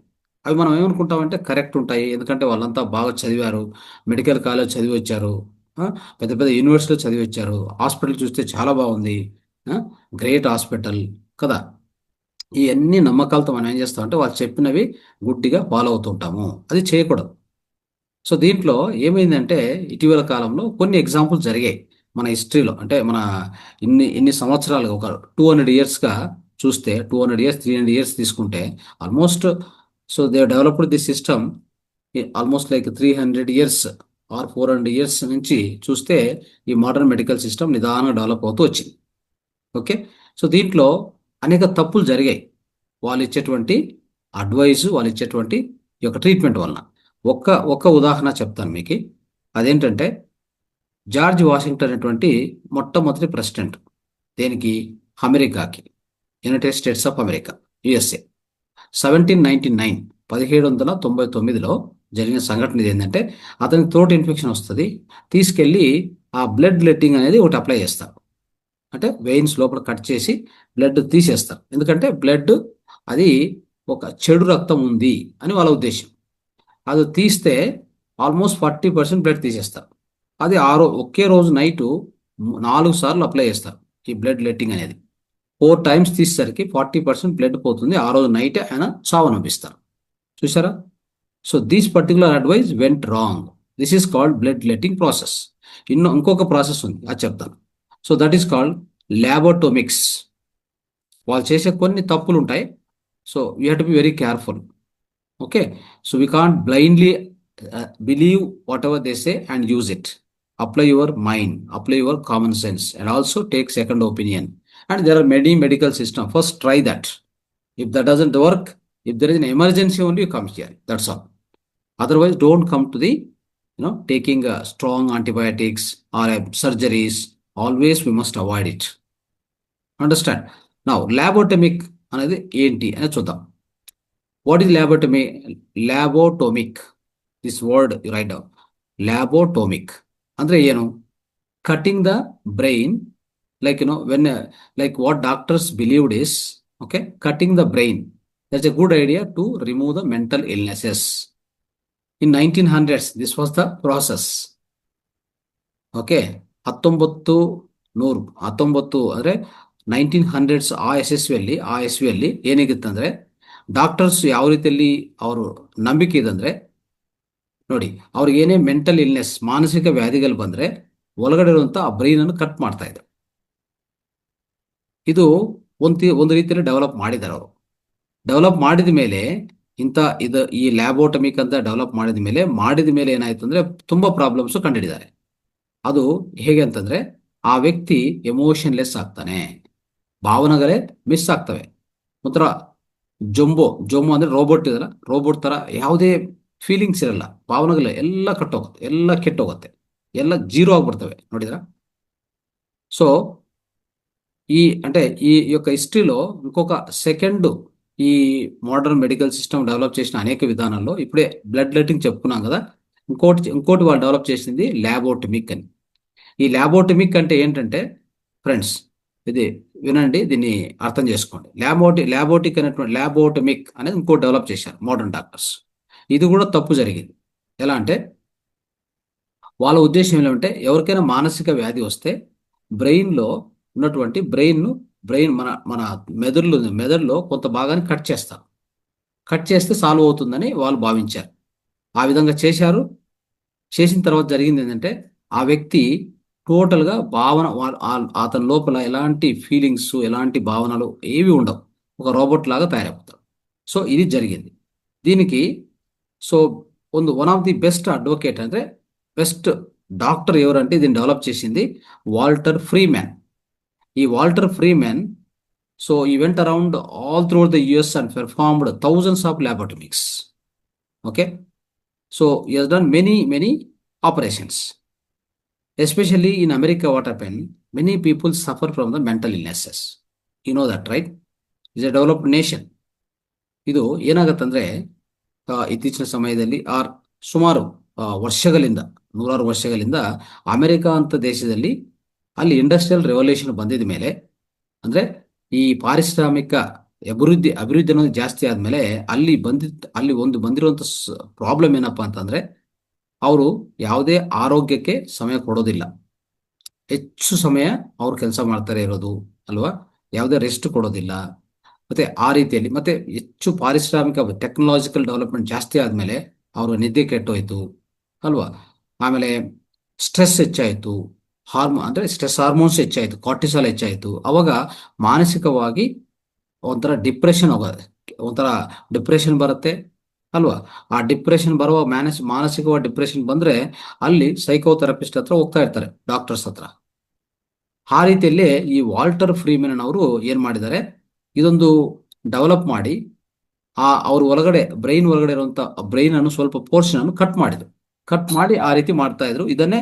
Speaker 1: అవి మనం ఏమనుకుంటామంటే కరెక్ట్ ఉంటాయి, ఎందుకంటే వాళ్ళంతా బాగా చదివారు, మెడికల్ కాలేజ్ చదివి వచ్చారు, పెద్ద పెద్ద యూనివర్సిటీలో చదివి వచ్చారు, హాస్పిటల్ చూస్తే చాలా బాగుంది, గ్రేట్ హాస్పిటల్ కదా. ఇవన్నీ నమ్మకాలతో మనం ఏం చేస్తామంటే వాళ్ళు చెప్పినవి గుడ్డిగా ఫాలో అవుతుంటాము. అది చేయకూడదు. సో దీంట్లో ఏమైందంటే ఇటీవల కాలంలో కొన్ని ఎగ్జాంపుల్స్ జరిగాయి మన హిస్టరీలో. అంటే మన ఇన్ని సంవత్సరాలుగా ఒక 200 ఇయర్స్గా చూస్తే, 200 ఇయర్స్ 300 ఇయర్స్ తీసుకుంటే almost, so they developed the system almost like 300 years or 400 years నుంచి చూస్తే ఈ మోడర్న్ మెడికల్ సిస్టమ్ నిదానంగా డెవలప్ అవుతూ వచ్చింది. ఓకే. సో దీంట్లో అనేక తప్పులు జరిగాయి వాళ్ళు ఇచ్చేటువంటి అడ్వైస్, వాళ్ళు ఇచ్చేటువంటి ఈ యొక్క ట్రీట్మెంట్ వలన. ఒక్క ఉదాహరణ చెప్తాను మీకు. అదేంటంటే జార్జ్ వాషింగ్టన్ అనేటువంటి మొట్టమొదటి ప్రెసిడెంట్. దేనికి? అమెరికాకి, United states of America, USA. 1799 1799లో జరిగిన సంఘటన ఇది ఏంటంటే, అతనికి థ్రోట్ ఇన్ఫెక్షన్ వస్తుంది, తీసుకెళ్ళి ఆ బ్లడ్ లెట్టింగ్ అనేది ఒకటి అప్లై చేస్తారు. అంటే వెయిన్స్ లోపల కట్ చేసి బ్లడ్ తీసేస్తారు. ఎందుకంటే బ్లడ్ అది ఒక చెడు రక్తం ఉంది అని వాళ్ళ ఉద్దేశం. అది తీస్తే ఆల్మోస్ట్ 40% బ్లడ్ తీసేస్తారు. అది ఒకే రోజు నైటు 4 సార్లు అప్లై చేస్తారు ఈ బ్లడ్ లెట్టింగ్ అనేది. 4 టైమ్స్ తీసేసరికి 40% బ్లడ్ పోతుంది. ఆ రోజు నైటే ఆయన చావు అనిపిస్తారు. చూసారా? So this particular advice went wrong. This is called blood letting process. ఇంకొక ప్రాసెస్ ఉంది, అది చెప్తాను. So that is called lobotomics. వాళ్ళు చేసే కొన్ని తప్పులు ఉంటాయి. So we have to be very careful. Okay. So we can't blindly believe whatever they say and use it. Apply your mind, apply your common sense, and also take second opinion. And there are many medical system. First try that. If that doesn't work, if there is an emergency only, you come here. That's all. Otherwise, don't come to the, taking strong antibiotics or surgeries. Always we must avoid it. Understand? Now, lobotomic అనేది ఏంటి అని చూద్దాం. What is lobotomic? This word you write down. Lobotomic ಅಂದ್ರೆ ಏನು? Cutting the brain, like when like what doctors believed is, okay, cutting the brain. That's a good idea to remove the mental illnesses. In 1900s, this was the process. Okay. 1900 ಅಂದ್ರೆ 1900s ಆ ಯಶಸ್ವಿಯಲ್ಲಿ ಏನಾಗಿತ್ತಂದ್ರೆ, doctors ಯಾವ ರೀತಿಯಲ್ಲಿ ಅವರು ನಂಬಿಕೆ ಇದಂದ್ರೆ, ನೋಡಿ, ಅವ್ರಿಗೆ ಏನೇ mental illness, ಮಾನಸಿಕ ವ್ಯಾಧಿಗಳು ಬಂದ್ರೆ ಒಳಗಡೆ ಇರುವಂತ ಆ ಬ್ರೈನ್ ಅನ್ನು ಕಟ್ ಮಾಡ್ತಾ ಇದ್ರು. ಇದು ಒಂದು ರೀತಿಯಲ್ಲಿ ಡೆವಲಪ್ ಮಾಡಿದ್ದಾರೆ ಅವರು. ಡೆವಲಪ್ ಮಾಡಿದ ಮೇಲೆ ಈ ಲ್ಯಾಬೋಟಮಿಕ್ ಅಂತ ಡೆವಲಪ್ ಮಾಡಿದ ಮೇಲೆ ಏನಾಯ್ತು ಅಂದ್ರೆ ತುಂಬಾ ಪ್ರಾಬ್ಲಮ್ಸ್ ಕಂಡಿಡಿದ್ದಾರೆ. ಅದು ಹೇಗೆ ಅಂತಂದ್ರೆ, ಆ ವ್ಯಕ್ತಿ ಎಮೋಷನ್ಲೆಸ್ ಆಗ್ತಾನೆ, ಭಾವನೆಗಳೇ ಮಿಸ್ ಆಗ್ತವೆ. ಒಂಥರ ಜೊಂಬೋ ಅಂದ್ರೆ ರೋಬೋಟ್ ಇದಲ್ಲ, ರೋಬೋಟ್ ತರ ಯಾವುದೇ ಫೀಲಿಂಗ್ಸ್ ಇರಲ್ಲ, ಭಾವನೆಗಳು ಎಲ್ಲ ಕೆಟ್ಟೋಗುತ್ತೆ, ಎಲ್ಲ ಜೀರೋ ಆಗ್ಬಿಡ್ತವೆ. ನೋಡಿದ್ರ? సో ఈ యొక్క హిస్టరీలో ఇంకొక సెకండ్ ఈ మోడర్న్ మెడికల్ సిస్టమ్ డెవలప్ చేసిన అనేక విధానాల్లో, ఇప్పుడే బ్లడ్ లెట్టింగ్ చెప్పుకున్నాం కదా, ఇంకోటి వాళ్ళు డెవలప్ చేసింది ల్యాబోటమిక్ అని. ఈ ల్యాబోటమిక్ అంటే ఏంటంటే ఫ్రెండ్స్, ఇది వినండి, దీన్ని అర్థం చేసుకోండి. ల్యాబోటమిక్ అనేది ఇంకోటి డెవలప్ చేశారు మోడర్న్ డాక్టర్స్. ఇది కూడా తప్పు జరిగింది. ఎలా అంటే, వాళ్ళ ఉద్దేశం ఏమంటే ఎవరికైనా మానసిక వ్యాధి వస్తే బ్రెయిన్లో ఉన్నటువంటి బ్రెయిన్ మన మన మెదడులో కొంత భాగాన్ని కట్ చేస్తారు. కట్ చేస్తే సాల్వ్ అవుతుందని వాళ్ళు భావించారు. ఆ విధంగా చేశారు. చేసిన తర్వాత జరిగింది ఏంటంటే ఆ వ్యక్తి టోటల్గా భావన అతని లోపల ఎలాంటి ఫీలింగ్స్ ఎలాంటి భావనలు ఏవి ఉండవు. ఒక రోబోట్ లాగా తయారైపోతాడు. సో ఇది జరిగింది. దీనికి so one of the best advocate అంటే బెస్ట్ డాక్టర్ ఎవరంటే దీన్ని డెవలప్ చేసింది వాల్టర్ ఫ్రీమ్యాన్. ఈ వాల్టర్ ఫ్రీమ్యాన్ సో ఈ went around all through the US and performed thousands of lobotomics. Okay. So he has done many operations. Especially in America, what happened? Many people suffer from the mental illnesses. You know that, right? It's a developed nation. ಇದು ಏನಾಗತ್ತಂದ್ರೆ ಇತ್ತೀಚಿನ ಸಮಯದಲ್ಲಿ ಸುಮಾರು ವರ್ಷಗಳಿಂದ ನೂರಾರು ವರ್ಷಗಳಿಂದ America ಅಂತ ದೇಶದಲ್ಲಿ ಅಲ್ಲಿ ಇಂಡಸ್ಟ್ರಿಯಲ್ ರೆವಲ್ಯೂಷನ್ ಬಂದಿದ ಮೇಲೆ ಅಂದ್ರೆ ಈ ಪಾರಿಶ್ರಾಮಿಕ ಅಭಿವೃದ್ಧಿ ಅನ್ನೋದು ಜಾಸ್ತಿ ಆದ್ಮೇಲೆ ಅಲ್ಲಿ ಒಂದು ಬಂದಿರುವಂತ ಪ್ರಾಬ್ಲಮ್ ಏನಪ್ಪಾ ಅಂತಂದ್ರೆ ಅವರು ಯಾವುದೇ ಆರೋಗ್ಯಕ್ಕೆ ಸಮಯ ಕೊಡೋದಿಲ್ಲ. ಹೆಚ್ಚು ಸಮಯ ಅವ್ರು ಕೆಲಸ ಮಾಡ್ತಾರೆ ಇರೋದು ಅಲ್ವಾ, ಯಾವುದೇ ರೆಸ್ಟ್ ಕೊಡೋದಿಲ್ಲ. ಮತ್ತೆ ಆ ರೀತಿಯಲ್ಲಿ ಮತ್ತೆ ಹೆಚ್ಚು ಪಾರಿಶ್ರಾಮಿಕ ಟೆಕ್ನಾಲಜಿಕಲ್ ಡೆವಲಪ್ಮೆಂಟ್ ಜಾಸ್ತಿ ಆದ್ಮೇಲೆ ಅವರು ನಿದ್ದೆ ಕೆಟ್ಟೋಯ್ತು ಅಲ್ವಾ. ಆಮೇಲೆ ಸ್ಟ್ರೆಸ್ ಹೆಚ್ಚಾಯಿತು, ಸ್ಟ್ರೆಸ್ ಹಾರ್ಮೋನ್ಸ್ ಹೆಚ್ಚಾಯಿತು, ಕಾರ್ಟಿಸಾಲ್ ಹೆಚ್ಚಾಯಿತು. ಅವಾಗ ಮಾನಸಿಕವಾಗಿ ಒಂಥರ ಡಿಪ್ರೆಷನ್ ಬರುತ್ತೆ ಅಲ್ವಾ. ಆ ಡಿಪ್ರೆಷನ್ ಬರುವ ಮಾನಸಿಕವಾಗಿ ಡಿಪ್ರೆಷನ್ ಬಂದ್ರೆ ಅಲ್ಲಿ ಸೈಕೋಥೆರಪಿಸ್ಟ್ ಹತ್ರ ಹೋಗ್ತಾ ಇರ್ತಾರೆ, ಡಾಕ್ಟರ್ಸ್ ಹತ್ರ. ಆ ರೀತಿಯಲ್ಲಿ ಈ ವಾಲ್ಟರ್ ಫ್ರೀಮನ್ ಅವರು ಏನ್ ಮಾಡಿದ್ದಾರೆ, ಇದೊಂದು ಡೆವಲಪ್ ಮಾಡಿ ಅವ್ರ ಬ್ರೈನ್ ಒಳಗಡೆ ಇರುವಂತ ಬ್ರೈನ್ ಅನ್ನು ಸ್ವಲ್ಪ ಪೋರ್ಷನ್ ಅನ್ನು ಕಟ್ ಮಾಡಿ ಆ ರೀತಿ ಮಾಡ್ತಾ ಇದ್ರು. ಇದನ್ನೇ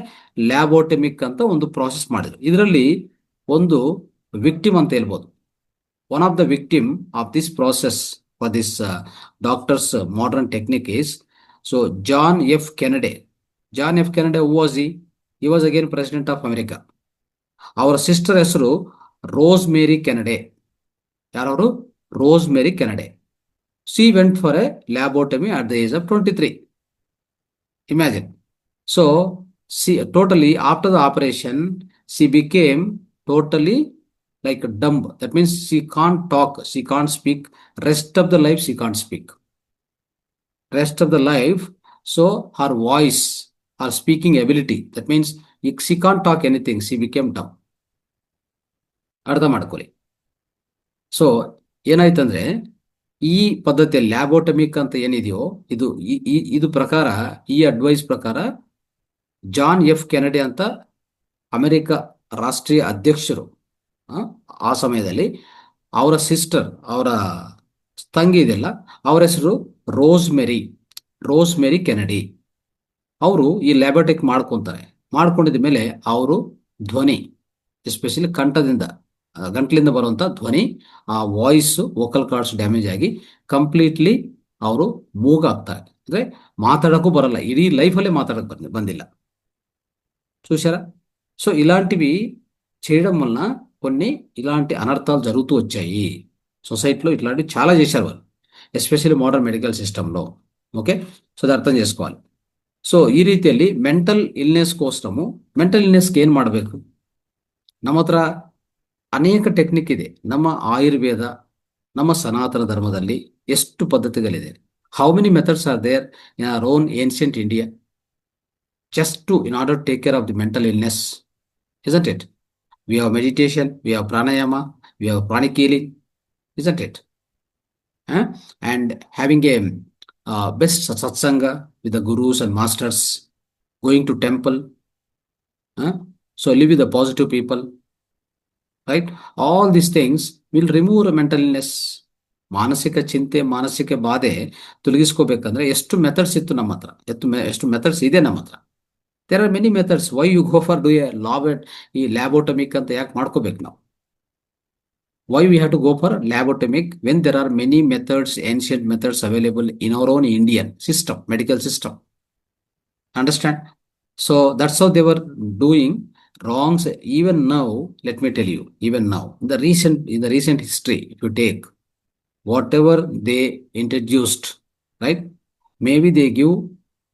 Speaker 1: ಲ್ಯಾಬೋಟೆಮಿಕ್ ಅಂತ ಒಂದು ಪ್ರಾಸೆಸ್ ಮಾಡಿದ್ರು. ಇದರಲ್ಲಿ ಒಂದು ವಿಕ್ಟಿಮ್ ಅಂತ ಹೇಳ್ಬೋದು. One of the victim of this process for this doctor's modern technique is John F. Kennedy. John F. Kennedy, who was he? He was again president of America. Our sister ಹೆಸರು rosemary ಕೆನಡೆ. ಯಾರವರು? Rosemary ಕೆನಡೆ. She went for a labotomy at the age of 23. Imagine. So she totally after the operation she became totally like dumb. That means she can't talk, she can't speak. Rest of the life she can't speak. Rest of the life, so her voice, her speaking ability, that means she can't talk anything, she became dumb. ಅರ್ಥ ಮಾಡ್ಕೊಳ್ಳಿ. So ಏನಾಯ್ತಂದ್ರೆ ಈ ಪದ್ಧತಿ ಲ್ಯಾಬೋಟಮಿಕ್ ಅಂತ ಏನಿದೆಯೋ ಇದು ಪ್ರಕಾರ, ಈ advice ಪ್ರಕಾರ ಜಾನ್ ಎಫ್ ಕೆನಡಿ ಅಂತ ಅಮೆರಿಕ ರಾಷ್ಟ್ರೀಯ ಅಧ್ಯಕ್ಷರು ಆ ಸಮಯದಲ್ಲಿ ಅವರ ಸಿಸ್ಟರ್, ಅವರ ತಂಗಿ ಇದೆಲ್ಲ, ಅವರ ಹೆಸರು ರೋಸ್ಮೇರಿ ಕೆನಡಿ. ಅವರು ಈ ಲ್ಯಾಬೋಟೆಕ್ ಮಾಡ್ಕೊಂಡಿದ ಮೇಲೆ ಅವರು ಧ್ವನಿ, ಎಸ್ಪೆಷಲಿ ಗಂಟ್ಲಿಂದ ಬರುವಂತ ಧ್ವನಿ, ಆ ವಾಯ್ಸ್ ವೋಕಲ್ ಕಾರ್ಡ್ಸ್ ಡ್ಯಾಮೇಜ್ ಆಗಿ ಕಂಪ್ಲೀಟ್ಲಿ ಅವರು ಮೂಗಾಗ್ತಾರೆ. ಅಂದ್ರೆ ಮಾತಾಡಕ್ಕೂ ಬರಲ್ಲ, ಇಡೀ లైఫ్లే మాట్లాడక ಬಂದಿಲ್ಲ. చూశారా? సో ఇలాంటివి చేయడం వలన కొన్ని ఇలాంటి అనర్థాలు జరుగుతూ వచ్చాయి సొసైటీలో. ఇట్లాంటివి చాలా చేశారు వాళ్ళు, ఎస్పెషల్లీ మోడర్న్ మెడికల్ సిస్టంలో. ఓకే. సో ಅದು ಅರ್ಥ చేసుకోవాలి. ಸೊ ಈ ರೀತಿಯಲ್ಲಿ ಮೆಂಟಲ್ ಇಲ್ನೆಸ್ಗೆ ಏನು ಮಾಡಬೇಕು? ನಮ್ಮ ಹತ್ರ ಅನೇಕ ಟೆಕ್ನಿಕ್ ಇದೆ. ನಮ್ಮ ಆಯುರ್ವೇದ, ನಮ್ಮ ಸನಾತನ ಧರ್ಮದಲ್ಲಿ ಎಷ್ಟು ಪದ್ಧತಿಗಳಿದೆ. How many methods are there in our own ancient India in order to take care of the mental illness, isn't it? We have meditation, we have pranayama, we have pranic healing, isn't it? And having a best satsanga with the gurus and masters, going to temple, so live with the positive people, right? All these things will remove mental illness. ಮಾನಸಿಕ ಚಿಂತೆ, ಮಾನಸಿಕ ಬಾಧೆ ತೊಲಗಿಸ್ಕೋಬೇಕಂದ್ರೆ ಎಷ್ಟು methods ಇತ್ತು ನಮ್ಮ ಹತ್ರ, ಎಷ್ಟು methods ಇದೆ ನಮ್ಮ ಹತ್ರ. There are many methods. Why you go for ಈ ಲ್ಯಾಬೋಟಮಿಕ್ ಅಂತ ಯಾಕೆ ಮಾಡ್ಕೋಬೇಕು ನಾವು? Why we have to go for lobotomic when there are many methods, ancient methods available in our own Indian system, medical system. Understand? So that's how they were doing wrongs. Even now, let me tell you, even now, in the recent history, if you take whatever they introduced, right? Maybe they give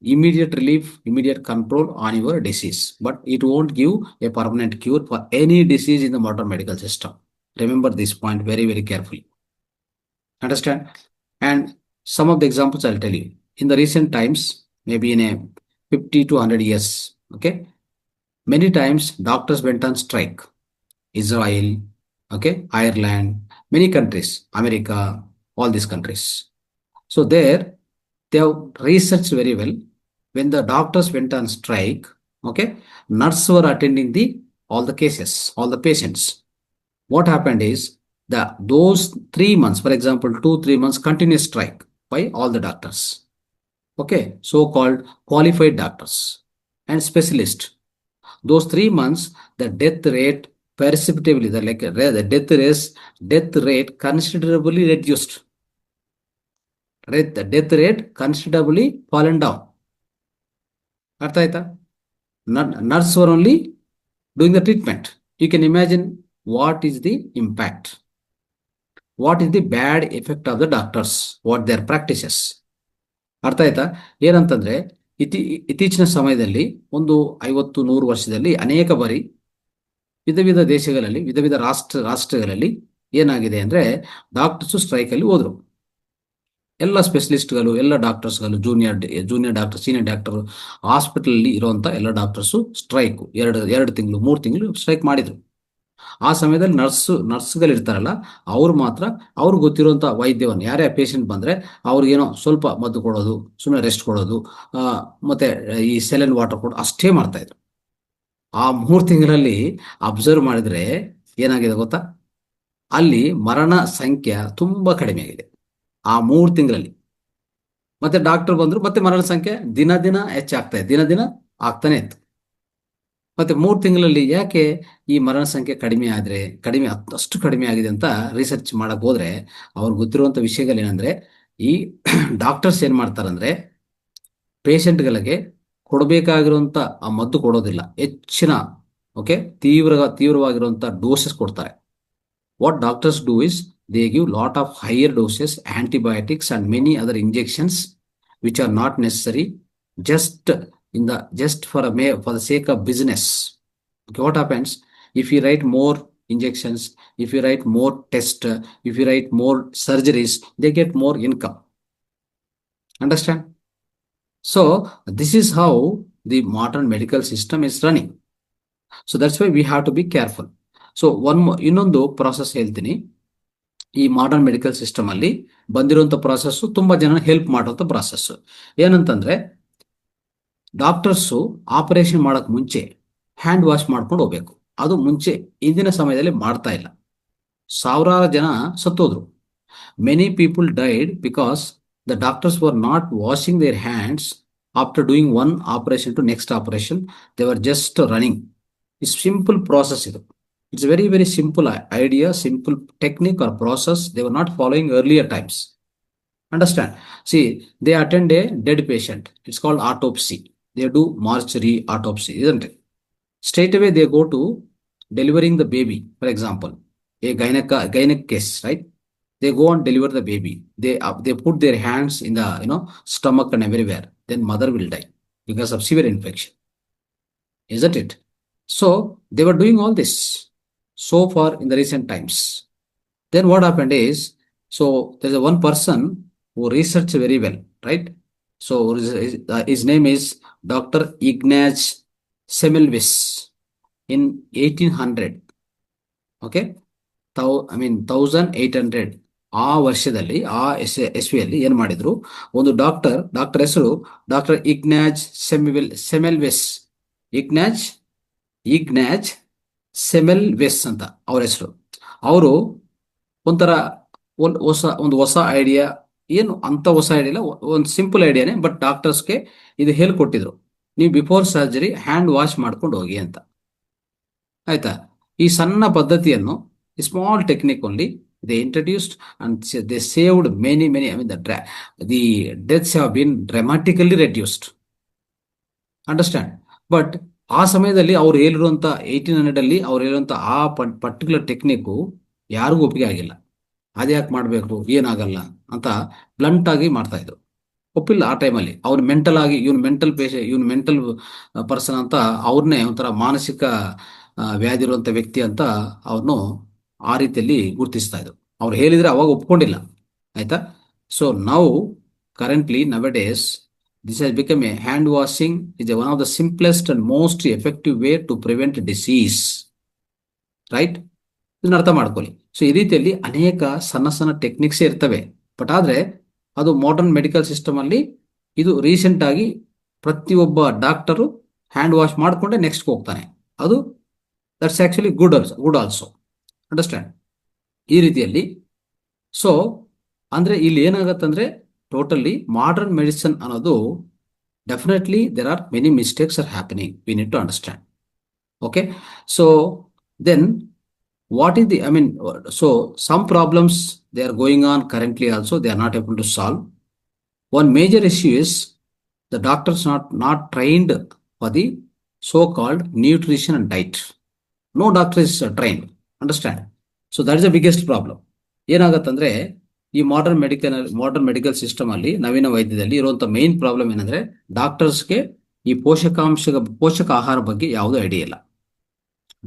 Speaker 1: immediate relief, immediate control on your disease, but it won't give a permanent cure for any disease in the modern medical system. Remember this point very, very carefully. Understand? And some of the examples I'll tell you. In the recent times, maybe in a 50 to 100 years, okay, many times doctors went on strike. Israel, okay, Ireland, many countries, America, all these countries. So there, they have researched very well. When the doctors went on strike, okay, nurses were attending the all the cases, all the patients. What happened is those 3 months, for example, 2 3 months continuous strike by all the doctors. Okay, so-called qualified doctors and specialists. Those 3 months, the death rate perceptibly, the death rate considerably reduced. The death rate considerably fallen down. ಅರ್ಥ ಆಯ್ತಾ? Nurse were only doing the treatment. You can imagine what is the impact, what is the bad effect of the doctors, what their practices. ಅರ್ಥ ಆಯ್ತಾ? ಏನಂತಂದ್ರೆ ಇತ್ತೀಚಿನ ಸಮಯದಲ್ಲಿ ಒಂದು 50 100 ವರ್ಷದಲ್ಲಿ ಅನೇಕ ಬಾರಿ ವಿಧ ವಿಧ ದೇಶಗಳಲ್ಲಿ ವಿಧ ವಿಧ ರಾಷ್ಟ್ರಗಳಲ್ಲಿ ಏನಾಗಿದೆ ಅಂದ್ರೆ ಡಾಕ್ಟರ್ಸ್ ಸ್ಟ್ರೈಕ್ ಅಲ್ಲಿ ಹೋದ್ರು. ಎಲ್ಲ ಸ್ಪೆಷಲಿಸ್ಟ್ಗಳು, ಎಲ್ಲ ಡಾಕ್ಟರ್ಸ್ಗಳು, junior doctor, senior doctor, hospital ಅಲ್ಲಿ ಇರುವಂತ ಎಲ್ಲ ಡಾಕ್ಟರ್ಸು ಸ್ಟ್ರೈಕ್ 2 ತಿಂಗಳು 3 ತಿಂಗಳು ಸ್ಟ್ರೈಕ್ ಮಾಡಿದ್ರು. ಆ ಸಮಯದಲ್ಲಿ ನರ್ಸ್ಗಳು ಇರ್ತಾರಲ್ಲ, ಅವ್ರು ಮಾತ್ರ ಅವ್ರಿಗೆ ಗೊತ್ತಿರುವಂತ ವೈದ್ಯವನ್ನು, ಯಾರೇ ಪೇಷಂಟ್ ಬಂದ್ರೆ ಅವ್ರಿಗೇನೋ ಸ್ವಲ್ಪ ಮದ್ದು ಕೊಡೋದು, ಸುಮ್ಮನೆ ರೆಸ್ಟ್ ಕೊಡೋದು, ಮತ್ತೆ ಈ ಸೆಲೆನ್ ವಾಟರ್ ಕೊಡೋದು ಅಷ್ಟೇ ಮಾಡ್ತಾ ಇದ್ರು. ಆ 3 ತಿಂಗಳಲ್ಲಿ ಅಬ್ಸರ್ವ್ ಮಾಡಿದ್ರೆ ಏನಾಗಿದೆ ಗೊತ್ತಾ? ಅಲ್ಲಿ ಮರಣ ಸಂಖ್ಯೆ ತುಂಬಾ ಕಡಿಮೆ ಆಗಿದೆ ಆ 3 ತಿಂಗಳಲ್ಲಿ. ಮತ್ತೆ ಡಾಕ್ಟರ್ ಬಂದ್ರು, ಮತ್ತೆ ಮರಣ ಸಂಖ್ಯೆ ದಿನ ದಿನ ಹೆಚ್ಚಾಗ್ತಾ ಇದೆ, ದಿನ ದಿನ ಆಗ್ತಾನೆ ಇತ್ತು. ಮತ್ತೆ 3 ತಿಂಗಳಲ್ಲಿ ಯಾಕೆ ಈ ಮರಣ ಸಂಖ್ಯೆ ಕಡಿಮೆ ಅಷ್ಟು ಕಡಿಮೆ ಆಗಿದೆ ಅಂತ ರಿಸರ್ಚ್ ಮಾಡಕ್ ಹೋದ್ರೆ ಅವ್ರಿಗೆ ಗೊತ್ತಿರುವಂತ ವಿಷಯಗಳೇನಂದ್ರೆ, ಈ ಡಾಕ್ಟರ್ಸ್ ಏನ್ ಮಾಡ್ತಾರಂದ್ರೆ ಪೇಷಂಟ್ಗಳಿಗೆ ಕೊಡಬೇಕಾಗಿರುವಂತ ಆ ಮದ್ದು ಕೊಡೋದಿಲ್ಲ, ಹೆಚ್ಚಿನ ಓಕೆ ತೀವ್ರವಾಗಿರುವಂತ ಡೋಸಸ್ ಕೊಡ್ತಾರೆ. What doctors do is they give lot of higher doses, antibiotics and many other injections which are not necessary, just for the sake of business. Okay, what happens if you write more injections, if you write more tests, if you write more surgeries, they get more income. Understand? So this is how the modern medical system is running. So that's why we have to be careful. So one more ಇನ್ನೊಂದು process ಹೇಳ್ತೀನಿ. ಈ modern medical system ಅಲ್ಲಿ ಬಂದಿರುವಂತ process ತುಂಬಾ ಜನ help ಮಾಡುವಂತ process ಏನಂತಂದ್ರೆ, doctors operation ಮಾಡಕ್ ಮುಂಚೆ ಹ್ಯಾಂಡ್ ವಾಶ್ ಮಾಡ್ಕೊಂಡು ಹೋಗ್ಬೇಕು. ಅದು ಮುಂಚೆ ಇಂದಿನ ಸಮಯದಲ್ಲಿ ಮಾಡ್ತಾ ಇಲ್ಲ. ಸಾವಿರಾರು ಜನ ಸತ್ತೋದ್ರು. Many people died because the doctors were not washing their hands after doing one operation to next operation. They were just running. Is simple process ಇದು. It's a very, very simple idea, simple technique or process they were not following earlier times. Understand? See, they attend a dead patient. It's called autopsy. They do mortuary autopsy, isn't it? Straight away they go to delivering the baby. For example, a gynec case, right? They go and deliver the baby. They put their hands in the stomach and everywhere. Then mother will die because of severe infection, isn't it? So they were doing all this so far in the recent times. Then what happened is, so there's one person who researched very well, right? So his name is Dr. Ignaz Semmelweis in 1800. Okay, 1800 ಆ ವರ್ಷದಲ್ಲಿ ಆ ಎಸ್ವಿಯಲ್ಲಿ ಏನ್ ಮಾಡಿದ್ರು, ಒಂದು doctor ಹೆಸರು doctor ಇಗ್ನಾಜ್ ಸೆಮೆಲ್ವೆಸ್. ಇಗ್ನಾಜ್ ಸೆಮೆಲ್ವೆಸ್ ಅಂತ ಅವ್ರ ಹೆಸರು. ಅವರು ಒಂಥರ ಒಂದು ಹೊಸ ಐಡಿಯಾ, ಏನು ಅಂತ ಹೊಸ ಐಡಿಯಾ ಇಲ್ಲ, ಒಂದು ಸಿಂಪಲ್ ಐಡಿಯಾನೆ, ಬಟ್ ಡಾಕ್ಟರ್ಸ್ಗೆ ಇದು ಹೇಳ್ಕೊಟ್ಟಿದ್ರು. ನೀವು ಬಿಫೋರ್ ಸರ್ಜರಿ ಹ್ಯಾಂಡ್ ವಾಶ್ ಮಾಡ್ಕೊಂಡು ಹೋಗಿ ಅಂತ. ಆಯ್ತಾ? ಈ ಸಣ್ಣ ಪದ್ಧತಿಯನ್ನು, small technique only they introduced and they saved many, I mean the deaths have been dramatically reduced. Understand? But ಆ ಸಮಯದಲ್ಲಿ ಅವ್ರು ಹೇಳಿರುವಂತ 1800 ಅಲ್ಲಿ ಅವ್ರು ಹೇಳಿರುವಂತ ಆ ಪರ್ಟಿಕ್ಯುಲರ್ ಟೆಕ್ನಿಕ್ ಯಾರಿಗೂ ಒಪ್ಪಿಗೆ ಆಗಿಲ್ಲ. ಅದ್ಯಾಕೆ ಮಾಡ್ಬೇಕು, ಏನಾಗಲ್ಲ ಅಂತ ಬ್ಲಂಟ್ ಆಗಿ ಮಾಡ್ತಾ ಇದ್ರು. ಒಪ್ಪಿಲ್ಲ ಆ ಟೈಮಲ್ಲಿ. ಅವ್ನು ಮೆಂಟಲ್ ಆಗಿ, ಇವನು ಮೆಂಟಲ್ ಪರ್ಸನ್ ಅಂತ ಅವ್ರನ್ನೇ ಒಂಥರ ಮಾನಸಿಕ ವ್ಯಾಧಿ ಇರುವಂಥ ವ್ಯಕ್ತಿ ಅಂತ ಅವನು ಆ ರೀತಿಯಲ್ಲಿ ಗುರುತಿಸ್ತಾ ಇದ್ರು. ಅವ್ರು ಹೇಳಿದ್ರೆ ಅವಾಗ ಒಪ್ಕೊಂಡಿಲ್ಲ. ಆಯ್ತಾ? ಸೊ ನಾವು currently nowadays this has become a hand washing is one of the simplest and most effective way to prevent disease. Right? ಇದನ್ನ ಅರ್ಥ ಮಾಡ್ಕೊಳ್ಳಿ. ಸೊ ಈ ರೀತಿಯಲ್ಲಿ ಅನೇಕ ಸಣ್ಣ ಸಣ್ಣ ಟೆಕ್ನಿಕ್ಸೇ ಇರ್ತವೆ. ಬಟ್ ಆದರೆ ಅದು ಮಾಡರ್ನ್ ಮೆಡಿಕಲ್ ಸಿಸ್ಟಮ್ ಅಲ್ಲಿ ಇದು ರೀಸೆಂಟ್ ಆಗಿ ಪ್ರತಿಯೊಬ್ಬ ಡಾಕ್ಟರು ಹ್ಯಾಂಡ್ ವಾಶ್ ಮಾಡಿಕೊಂಡೆ ನೆಕ್ಸ್ಟ್ ಹೋಗ್ತಾನೆ. ಅದು that's actually good also. Understand? ಈ ರೀತಿಯಲ್ಲಿ. ಸೊ ಅಂದ್ರೆ ಇಲ್ಲಿ ಏನಾಗತ್ತಂದ್ರೆ ಟೋಟಲಿ ಮಾಡರ್ನ್ ಮೆಡಿಸಿನ್ ಅನ್ನೋದು definitely there are many mistakes are happening. We need to understand. Okay? So then what is the, I mean, so some problems they are going on currently also, they are not able to solve. One major issue is the doctors not trained for the so called nutrition and diet. No doctor is trained. Understand? So that is the biggest problem. ಏನಾಗತ್ತಂದ್ರೆ ಈ modern medical system ಅಲ್ಲಿ, ನವೀನ ವೈದ್ಯದಲ್ಲಿ ಇರುವಂತ main problem ಏನಂದ್ರೆ ಡಾಕ್ಟರ್ಸ್ಗೆ ಈ ಪೋಷಕ ಆಹಾರ ಬಗ್ಗೆ ಯಾವುದೂ idea ಇಲ್ಲ.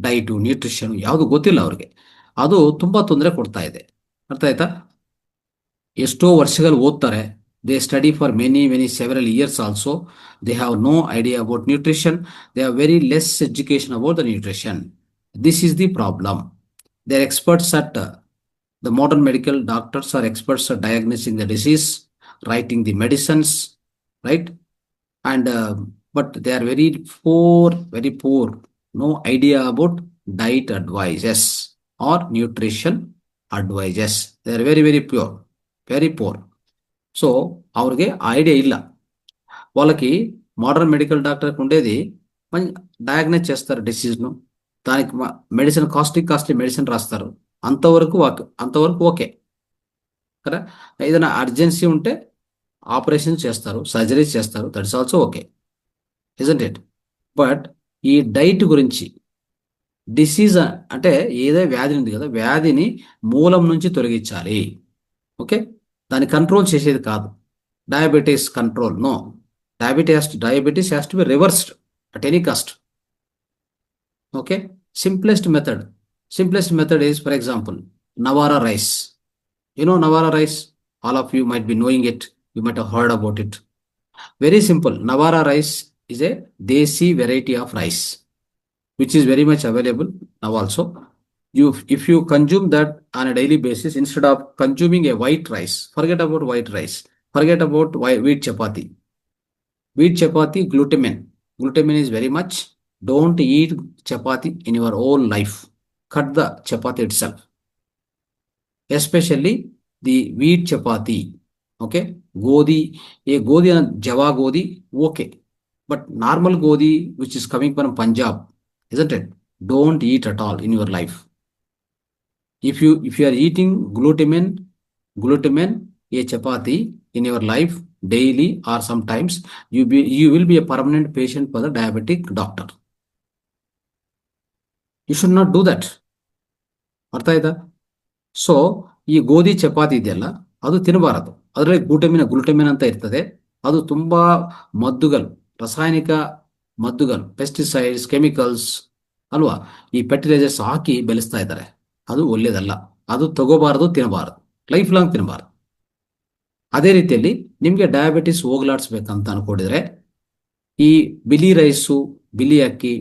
Speaker 1: ಡೈಟು, ನ್ಯೂಟ್ರಿಷನ್ ಯಾವುದು ಗೊತ್ತಿಲ್ಲ ಅವ್ರಿಗೆ. ಅದು ತುಂಬಾ ತೊಂದರೆ ಕೊಡ್ತಾ ಇದೆ. ಅರ್ಥ ಆಯ್ತಾ? ಎಷ್ಟೋ ವರ್ಷಗಳು ಓದ್ತಾರೆ. They study for many several years also. They have no idea about nutrition. They have very less education about the nutrition. This is the problem. They are experts at the modern medical doctors are experts at diagnosing the disease, writing the medicines, right? And but they are very poor. No idea about diet advices or nutrition advices. They are very poor. So ಅವ್ರಿಗೆ idea ಇಲ್ಲ. వాళ్ళకి modern medical doctor ఉండేది diagnose చేస్తారు డిసీజ్ను. దానికి medicine costly medicine రాస్తారు. అంతవరకు okay కదా. ఏదైనా అర్జెన్సీ ఉంటే ఆపరేషన్ చేస్తారు, సర్జరీస్ చేస్తారు. That's also okay, isn't it? But ఈ డైట్ గురించి, డిసీజ్ అంటే ఏదో వ్యాధి ఉంది కదా, వ్యాధిని మూలం నుంచి తొలగించాలి. ఓకే? దాన్ని కంట్రోల్ చేసేది కాదు. Diabetes control, no. Diabetes has to be reversed at any cost. Okay? simplest method is, for example, Nawara rice. You know Nawara rice? All of you might be knowing it. You might have heard about it. Very simple. Nawara rice is a desi variety of rice, which is very much available now also. If you consume that on a daily basis, instead of consuming a white rice, forget about white rice. Forget about wheat chapati. Wheat chapati, Glutamine is very much. Don't eat chapati in your whole life. Cut the chapati itself. Especially the wheat chapati. Okay? Godi, Java Godi, okay. But normal Godi, which is coming from Punjab, isn't it? Don't eat at all in your life. If you are eating glutamine, a chapati in your life daily or sometimes, you will be a permanent patient for the diabetic doctor. You should not do that. ಅರ್ಥ ಆಯ್ತಾ? So ಈ ಗೋಧಿ ಚಪಾತಿ ಇದೆಯಲ್ಲ, ಅದು ತಿನ್ನಬಾರದು. ಅದರಲ್ಲಿ ಗ್ಲೂಟಮಿನ್ ಅಂತ ಇರ್ತದೆ. ಅದು ತುಂಬಾ ಮದ್ದುಗಳು, ರಾಸಾಯನಿಕ ಮದ್ದುಗಳು, ಪೆಸ್ಟಿಸೈಡ್ಸ್, ಕೆಮಿಕಲ್ಸ್ ಅಲ್ವಾ, ಈ ಫರ್ಟಿಲೈಸರ್ಸ್ ಹಾಕಿ ಬೆಳೆಸ್ತಾ ಇದ್ದಾರೆ. ಅದು ಒಳ್ಳೇದಲ್ಲ. ಅದು ತಗೋಬಾರದು, ತಿನ್ನಬಾರದು, ಲೈಫ್ ಲಾಂಗ್ ತಿನ್ನಬಾರದು. ಅದೇ ರೀತಿಯಲ್ಲಿ ನಿಮಗೆ ಡಯಾಬಿಟಿಸ್ ಹೋಗ್ಲಾಡಿಸ್ಬೇಕಂತ ಅನ್ಕೊಂಡಿದ್ರೆ ಈ ಬಿಳಿ ರೈಸು, ಬಿಳಿ ಅಕ್ಕಿ,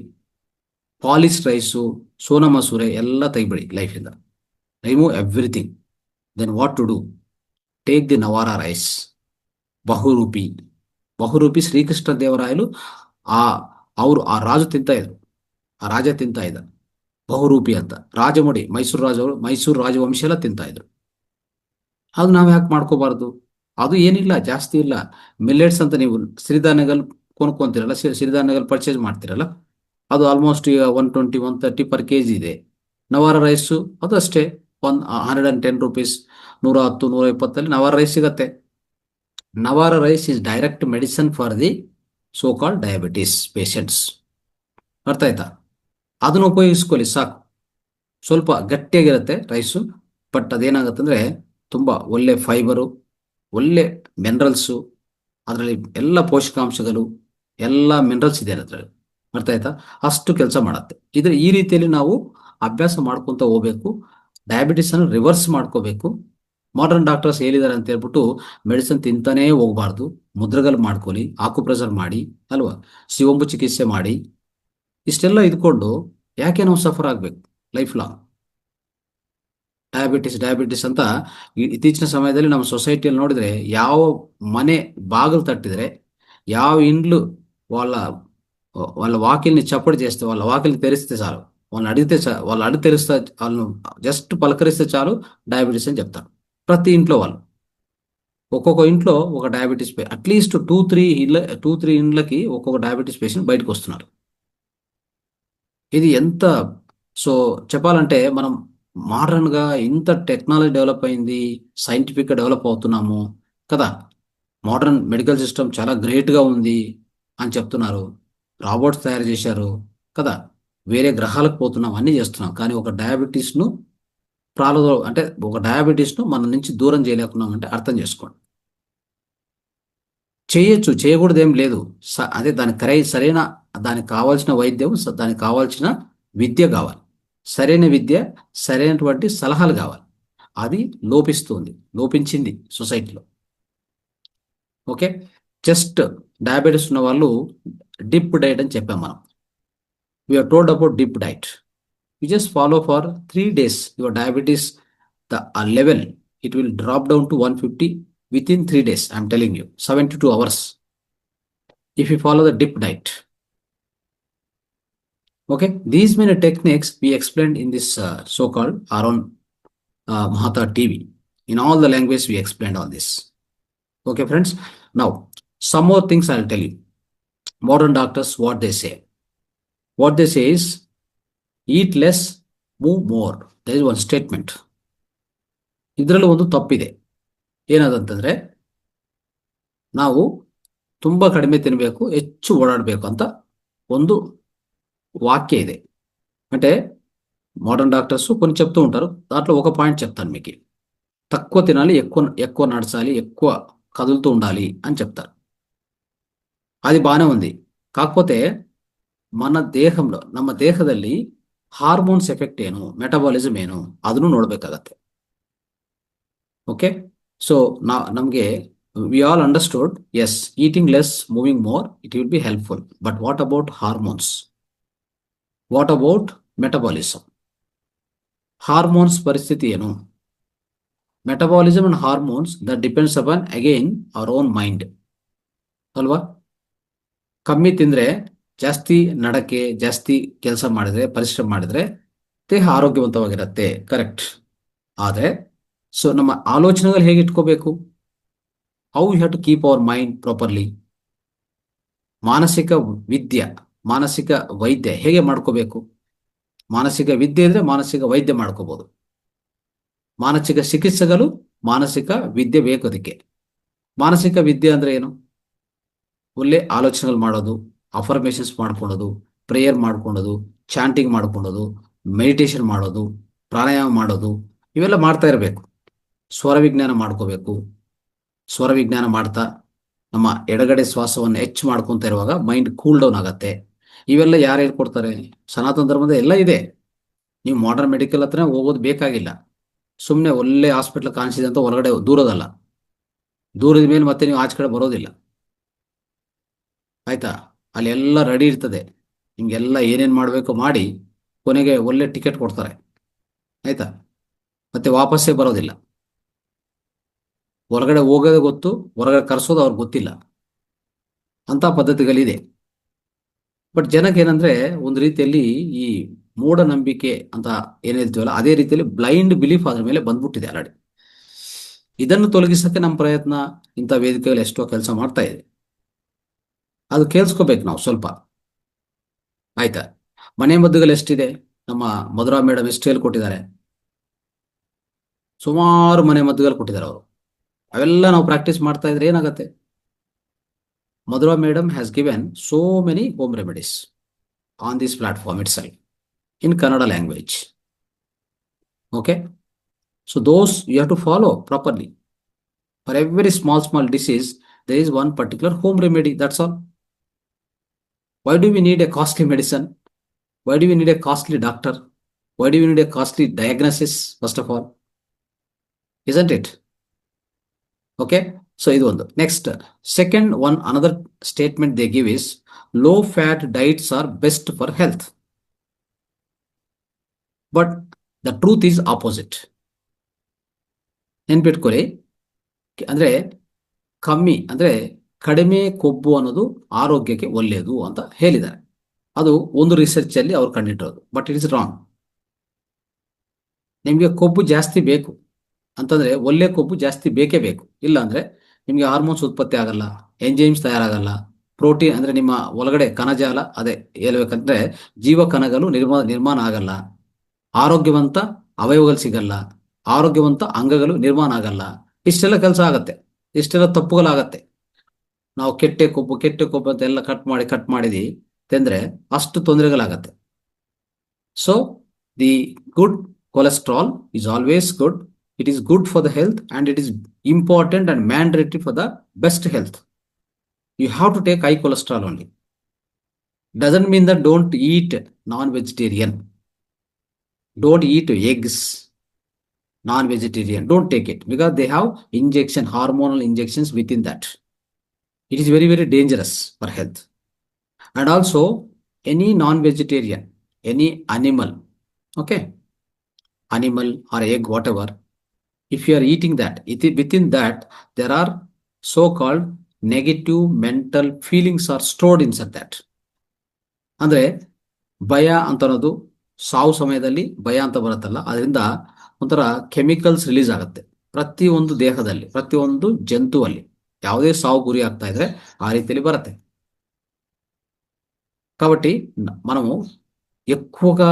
Speaker 1: ಪಾಲಿಶ್ ರೈಸು, ಸೋನಾ ಮಸೂರೆ ಎಲ್ಲ ತೆಗಿಬಿಡಿ ಲೈಫಿಂದ. Remove everything. Then what to do? Take the Navara rice. ಬಹುರೂಪಿ ಶ್ರೀಕೃಷ್ಣ ದೇವರಾಯಲು ಆ ರಾಜ ತಿಂತಾ ಇದ್ದ ಬಹುರೂಪಿ ಅಂತ. ರಾಜಮುಡಿ, ಮೈಸೂರು ರಾಜವಂಶ ಎಲ್ಲ ತಿಂತಾ ಇದ್ರು. ಅದು ನಾವು ಯಾಕೆ ಮಾಡ್ಕೋಬಾರ್ದು? ಅದು ಏನಿಲ್ಲ, ಜಾಸ್ತಿ ಇಲ್ಲ. ಮಿಲ್ಲೆಟ್ಸ್ ಅಂತ ನೀವು ಸಿರಿಧಾನ್ಯಗಳು ಕೊಂಡ್ಕೊಂತೀರಲ್ಲ, ಸಿರಿಧಾನ್ಯಗಳು ಪರ್ಚೇಸ್ ಮಾಡ್ತೀರಲ್ಲ, ಅದು ಆಲ್ಮೋಸ್ಟ್ ಈಗ 120, 130 per kg ಇದೆ. ನವಾರ ರೈಸು ಅದು ಅಷ್ಟೇ, 110 rupees, 110, 120 ನವಾರ ರೈಸ್ ಸಿಗತ್ತೆ. Navara rice is direct medicine for the so called diabetes patients. ಅರ್ಥ ಆಯ್ತಾ? ಅದನ್ನು ಉಪಯೋಗಿಸ್ಕೊಳ್ಳಿ ಸಾಕು. ಸ್ವಲ್ಪ ಗಟ್ಟಿಯಾಗಿರುತ್ತೆ ರೈಸು, ಬಟ್ ಅದೇನಾಗತ್ತಂದ್ರೆ ತುಂಬಾ ಒಳ್ಳೆ ಫೈಬರು, ಒಳ್ಳೆ ಮಿನರಲ್ಸು, ಅದರಲ್ಲಿ ಎಲ್ಲ ಪೋಷಕಾಂಶಗಳು, ಎಲ್ಲ ಮಿನರಲ್ಸ್ ಇದೆ ಅದರಲ್ಲಿ. ಅರ್ಥ ಆಯ್ತಾ? ಅಷ್ಟು ಕೆಲಸ ಮಾಡುತ್ತೆ. ಈ ರೀತಿಯಲ್ಲಿ ನಾವು ಅಭ್ಯಾಸ ಮಾಡ್ಕೊತ ಹೋಗ್ಬೇಕು. ಡಯಾಬಿಟಿಸ್ ಅನ್ನು ರಿವರ್ಸ್ ಮಾಡ್ಕೋಬೇಕು. ಮಾಡರ್ನ್ ಡಾಕ್ಟರ್ಸ್ ಹೇಳಿದ್ದಾರೆ ಅಂತ ಹೇಳ್ಬಿಟ್ಟು ಮೆಡಿಸಿನ್ ತಿಂತಾನೇ ಹೋಗ್ಬಾರ್ದು. ಮುದ್ರಗಲ್ ಮಾಡ್ಕೊಳ್ಳಿ, ಆಕುಪ್ರೆಷರ್ ಮಾಡಿ, ಅಲ್ವಾ, ಶಿವಂಬು ಚಿಕಿತ್ಸೆ ಮಾಡಿ, ಇಷ್ಟೆಲ್ಲ ಇದ್ಕೊಂಡು ಯಾಕೆ ನಾವು ಸಫರ್ ಆಗ್ಬೇಕು ಲೈಫ್ ಲಾಂಗ್? ಡಯಾಬಿಟಿಸ್ ಡಯಾಬಿಟಿಸ್ ಅಂತ ಇತ್ತೀಚಿನ ಸಮಯದಲ್ಲಿ ನಮ್ಮ ಸೊಸೈಟಿಯಲ್ಲಿ ನೋಡಿದ್ರೆ, ಯಾವ ಮನೆ బాగలు తట్టిದ್ರೆ, ಯಾವ ఇండ్లు వాళ్ళ వాళ్ళ వాకిల్ని చప్పుడు చేస్తే, వాళ్ళ వాకిల్ని తెరిస్తే చాలు, వాళ్ళు అడిగి తెరిస్తే, వాళ్ళను జస్ట్ పలకరిస్తే చాలు డయాబెటీస్ అని చెప్తారు. ప్రతి ఇంట్లో వాళ్ళు, ఒక్కొక్క ఇంట్లో ఒక డయాబెటీస్ అట్లీస్ట్ 2-3 ఇండ్లకి ఒక్కొక్క డయాబెటీస్ పేషెంట్ బయటకు వస్తున్నారు. ఇది ఎంత, సో చెప్పాలంటే మనం మోడర్న్గా ఇంత టెక్నాలజీ డెవలప్ అయింది, సైంటిఫిక్గా డెవలప్ అవుతున్నాము కదా, మోడర్న్ మెడికల్ సిస్టమ్ చాలా గ్రేట్గా ఉంది అని చెప్తున్నారు. రాబోట్స్ తయారు చేశారు కదా, వేరే గ్రహాలకు పోతున్నాం, అన్నీ చేస్తున్నాం. కానీ ఒక డయాబెటీస్ను అంటే ఒక డయాబెటీస్ను మన నుంచి దూరం చేయలేకున్నాం అంటే అర్థం చేసుకోండి. చేయొచ్చు, చేయకూడదు ఏం లేదు. అదే సరైన దానికి కావాల్సిన వైద్యం, దానికి కావాల్సిన విద్య కావాలి. సరైన విద్య, సరైనటువంటి సలహాలు కావాలి. అది లోపించింది సొసైటీలో. ఓకే, జస్ట్ డయాబెటీస్ ఉన్న వాళ్ళు డిప్ డైట్ అని చెప్పాం మనం. We are told about dip diet. You just follow for 3 days. Your diabetes level, it will drop down to 150 within 3 days. I'm telling you, 72 hours, if you follow the dip diet. Okay, these many techniques we explained in this so-called Arun Mahata TV. In all the language we explained all this. Okay friends, now some more things I'll tell you. Modern doctors, what they say is eat less, move more. There is one statement. ಇದರಲ್ಲಿ ಒಂದು ತಪ್ಪಿದೆ. ಏನದಂತಂದ್ರೆ, ನಾವು ತುಂಬ ಕಡಿಮೆ ತಿನ್ನಬೇಕು, ಹೆಚ್ಚು ಓಡಾಡಬೇಕು ಅಂತ ಒಂದು వాక్య ಇದೆ. అంటే మోడర్న్ డాక్టర్స్ కొన్ని చెప్తూ ఉంటారు. దాంట్లో ఒక పాయింట్ చెప్తాను మీకు. తక్కువ తినాలి, ఎక్కువ నడచాలి, ఎక్కువ కదులుతూ ఉండాలి అని చెప్తారు. అది బాగానే ఉంది. కాకపోతే ನಮ್ಮ ದೇಹದಲ್ಲಿ ಹಾರ್ಮೋನ್ಸ್ ಎಫೆಕ್ಟ್ ಏನು, ಮೆಟಬಾಲಿಸಮ್ ಏನು, ಅದನ್ನು ನೋಡ್ಬೇಕಾಗತ್ತೆ. ಓಕೆ, ಸೊ ನಮಗೆ we all understood, yes, eating less, moving more, it will be helpful. But what about hormones? What about metabolism? Hormones ಪರಿಸ್ಥಿತಿ ಏನು? Metabolism and hormones, that depends upon again our own mind. ಅಲ್ವಾ? ಕಮ್ಮಿ ತಿಂದ್ರೆ, ಜಾಸ್ತಿ ನಡಕೆ, ಜಾಸ್ತಿ ಕೆಲಸ ಮಾಡಿದ್ರೆ, ಪರಿಶ್ರಮ ಮಾಡಿದ್ರೆ ದೇಹ ಆರೋಗ್ಯವಂತವಾಗಿರುತ್ತೆ, ಕರೆಕ್ಟ್. ಆದರೆ ಸೊ ನಮ್ಮ ಆಲೋಚನೆಗಳು ಹೇಗೆ ಇಟ್ಕೋಬೇಕು? How you have to keep our mind properly. ಮಾನಸಿಕ ವೈದ್ಯ ಹೇಗೆ ಮಾಡ್ಕೋಬೇಕು? ಮಾನಸಿಕ ವಿದ್ಯೆ ಇದ್ರೆ ಮಾನಸಿಕ ವೈದ್ಯ ಮಾಡ್ಕೋಬಹುದು. ಮಾನಸಿಕ ಚಿಕಿತ್ಸೆಗಳು, ಮಾನಸಿಕ ವಿದ್ಯೆ ಬೇಕು ಅದಕ್ಕೆ. ಮಾನಸಿಕ ವಿದ್ಯೆ ಅಂದ್ರೆ ಏನು? ಒಳ್ಳೆ ಆಲೋಚನೆಗಳು ಮಾಡೋದು, ಅಫರ್ಮೇಷನ್ಸ್ ಮಾಡ್ಕೊಳ್ಳೋದು, ಪ್ರೇಯರ್ ಮಾಡ್ಕೊಳ್ಳೋದು, ಚಾಂಟಿಂಗ್ ಮಾಡ್ಕೊಳ್ಳೋದು, ಮೆಡಿಟೇಷನ್ ಮಾಡೋದು, ಪ್ರಾಣಾಯಾಮ ಮಾಡೋದು, ಇವೆಲ್ಲ ಮಾಡ್ತಾ ಇರಬೇಕು. ಸ್ವರ ವಿಜ್ಞಾನ ಮಾಡ್ಕೋಬೇಕು. ಸ್ವರ ವಿಜ್ಞಾನ ಮಾಡ್ತಾ ನಮ್ಮ ಎಡಗಡೆ ಶ್ವಾಸವನ್ನು ಹೆಚ್ಚು ಮಾಡ್ಕೊತಾ ಇರುವಾಗ ಮೈಂಡ್ ಕೂಲ್ ಡೌನ್ ಆಗತ್ತೆ. ಇವೆಲ್ಲ ಯಾರು ಹೇಳ್ಕೊಡ್ತಾರೆ? ಸನಾತನ ಧರ್ಮದ ಎಲ್ಲ ಇದೆ. ನೀವು ಮಾಡರ್ನ್ ಮೆಡಿಕಲ್ ಹತ್ರ ಹೋಗೋದು ಬೇಕಾಗಿಲ್ಲ. ಸುಮ್ಮನೆ ಒಳ್ಳೆ ಹಾಸ್ಪಿಟ್ಲ್ ಕಾಣಿಸಿದೆ ಅಂತ ಹೊರಗಡೆ ದೂರದಲ್ಲ, ದೂರದ ಮೇಲೆ ಮತ್ತೆ ನೀವು ಆಚೆ ಕಡೆ ಬರೋದಿಲ್ಲ. ಆಯ್ತಾ? ಅಲ್ಲಿ ಎಲ್ಲ ರೆಡಿ ಇರ್ತದೆ, ನಿಮ್ಗೆಲ್ಲ ಏನೇನು ಮಾಡಬೇಕು ಮಾಡಿ ಕೊನೆಗೆ ಒಳ್ಳೆ ಟಿಕೆಟ್ ಕೊಡ್ತಾರೆ. ಆಯ್ತಾ? ಮತ್ತೆ ವಾಪಸ್ಸೇ ಬರೋದಿಲ್ಲ. ಹೊರಗಡೆ ಹೋಗೋದೇ ಗೊತ್ತು, ಹೊರಗಡೆ ಕರೆಸೋದು ಅವ್ರಿಗೆ ಗೊತ್ತಿಲ್ಲ. ಅಂತ ಪದ್ಧತಿಗಳಿದೆ. ಬಟ್ ಜನಕ್ಕೆ ಏನಂದ್ರೆ, ಒಂದು ರೀತಿಯಲ್ಲಿ ಈ ಮೂಢನಂಬಿಕೆ ಅಂತ ಏನ್ ಹೇಳ್ತೀವಲ್ಲ, ಅದೇ ರೀತಿಯಲ್ಲಿ ಬ್ಲೈಂಡ್ ಬಿಲೀಫ್ ಅದ್ರ ಮೇಲೆ ಬಂದ್ಬಿಟ್ಟಿದೆ ಆಲ್ರೆಡಿ. ಇದನ್ನು ತೊಲಗಿಸಕ್ಕೆ ನಮ್ಮ ಪ್ರಯತ್ನ, ಇಂಥ ವೇದಿಕೆಗಳು ಎಷ್ಟೋ ಕೆಲಸ ಮಾಡ್ತಾ ಇದೆ. ಅದು ಕೇಳಿಸ್ಕೋಬೇಕು ನಾವು ಸ್ವಲ್ಪ. ಆಯ್ತಾ? ಮನೆ ಮದ್ದುಗಳು ಎಷ್ಟಿದೆ, ನಮ್ಮ ಮಧುರಾ ಮೇಡಮ್ ಎಷ್ಟು ಹೇಳ್ಕೊಟ್ಟಿದ್ದಾರೆ. ಸುಮಾರು ಮನೆ ಮದ್ದುಗಳು ಕೊಟ್ಟಿದ್ದಾರೆ ಅವರು. ಅವೆಲ್ಲ ನಾವು ಪ್ರಾಕ್ಟೀಸ್ ಮಾಡ್ತಾ ಇದ್ರೆ ಏನಾಗುತ್ತೆ? Madhura madam has given so many home remedies on this platform itself in Kannada language. Okay, so those you have to follow properly. For every small disease, there is one particular home remedy. That's all. Why do we need a costly medicine? Why do we need a costly doctor? Why do we need a costly diagnosis, first of all? Isn't it? Okay. So, ಇದು ಒಂದು. Next, second one, another statement they give is low fat diets are best for health. But the truth is opposite. ನೆನ್ಪಿಟ್ಕೊಳ್ಳಿ, ಅಂದ್ರೆ ಕಡಿಮೆ ಕೊಬ್ಬು ಅನ್ನೋದು ಆರೋಗ್ಯಕ್ಕೆ ಒಳ್ಳೆಯದು ಅಂತ ಹೇಳಿದ್ದಾರೆ. ಅದು ಒಂದು ರಿಸರ್ಚ್ ಅಲ್ಲಿ ಅವ್ರು ಕಂಡಿಟ್ಟಿರೋದು. But it is wrong. ನಿಮಗೆ ಕೊಬ್ಬು ಜಾಸ್ತಿ ಬೇಕು ಅಂತಂದ್ರೆ ಒಳ್ಳೆ ಕೊಬ್ಬು ಜಾಸ್ತಿ ಬೇಕೇ ಬೇಕು. ಇಲ್ಲ ಅಂದ್ರೆ ನಿಮಗೆ ಹಾರ್ಮೋನ್ಸ್ ಉತ್ಪತ್ತಿ ಆಗಲ್ಲ, ಎಂಜೈಮ್ಸ್ ತಯಾರಾಗಲ್ಲ, ಪ್ರೋಟೀನ್ ಅಂದ್ರೆ ನಿಮ್ಮ ಒಳಗಡೆ ಕಣಜಾಲ, ಅದೇ ಹೇಳ್ಬೇಕಂದ್ರೆ ಜೀವ ಕಣಗಳು ನಿರ್ಮಾಣ ಆಗಲ್ಲ, ಆರೋಗ್ಯವಂತ ಅವಯವಗಳು ಸಿಗಲ್ಲ, ಆರೋಗ್ಯವಂತ ಅಂಗಗಳು ನಿರ್ಮಾಣ ಆಗಲ್ಲ. ಇಷ್ಟೆಲ್ಲ ಕೆಲಸ ಆಗತ್ತೆ, ಇಷ್ಟೆಲ್ಲ ತಪ್ಪುಗಳಾಗತ್ತೆ. ನಾವು ಕೆಟ್ಟ ಕೊಬ್ಬು ಅಂತ ಎಲ್ಲ ಕಟ್ ಮಾಡಿದಿ ತಂದ್ರೆ ಅಷ್ಟು ತೊಂದರೆಗಳಾಗತ್ತೆ. So the good cholesterol is always good. It is good for the health and it is important and mandatory for the best health. You have to take high cholesterol only. Doesn't mean that don't eat non-vegetarian. Don't eat eggs. Non-vegetarian. Don't take it because they have hormonal injections within that. It is very, very dangerous for health. And also any non-vegetarian, any animal, okay? Animal or egg, whatever, if you are eating that, within that there are so-called negative mental feelings are stored inside that. ಅಂದ್ರೆ ಭಯ ಅಂತ ಅನ್ನೋದು ಸಾವು ಸಮಯದಲ್ಲಿ ಭಯ ಅಂತ ಬರುತ್ತಲ್ಲ, ಅದರಿಂದ ಒಂಥರ ಕೆಮಿಕಲ್ಸ್ ರಿಲೀಸ್ ಆಗುತ್ತೆ ಪ್ರತಿಯೊಂದು ದೇಹದಲ್ಲಿ, ಪ್ರತಿಯೊಂದು ಜಂತುವಲ್ಲಿ. ಯಾವುದೇ ಸಾವು ಗುರಿ ಆಗ್ತಾ ಇದ್ರೆ ಆ ರೀತಿಯಲ್ಲಿ ಬರುತ್ತೆ. కాబట్టి మనము ఎక్కువగా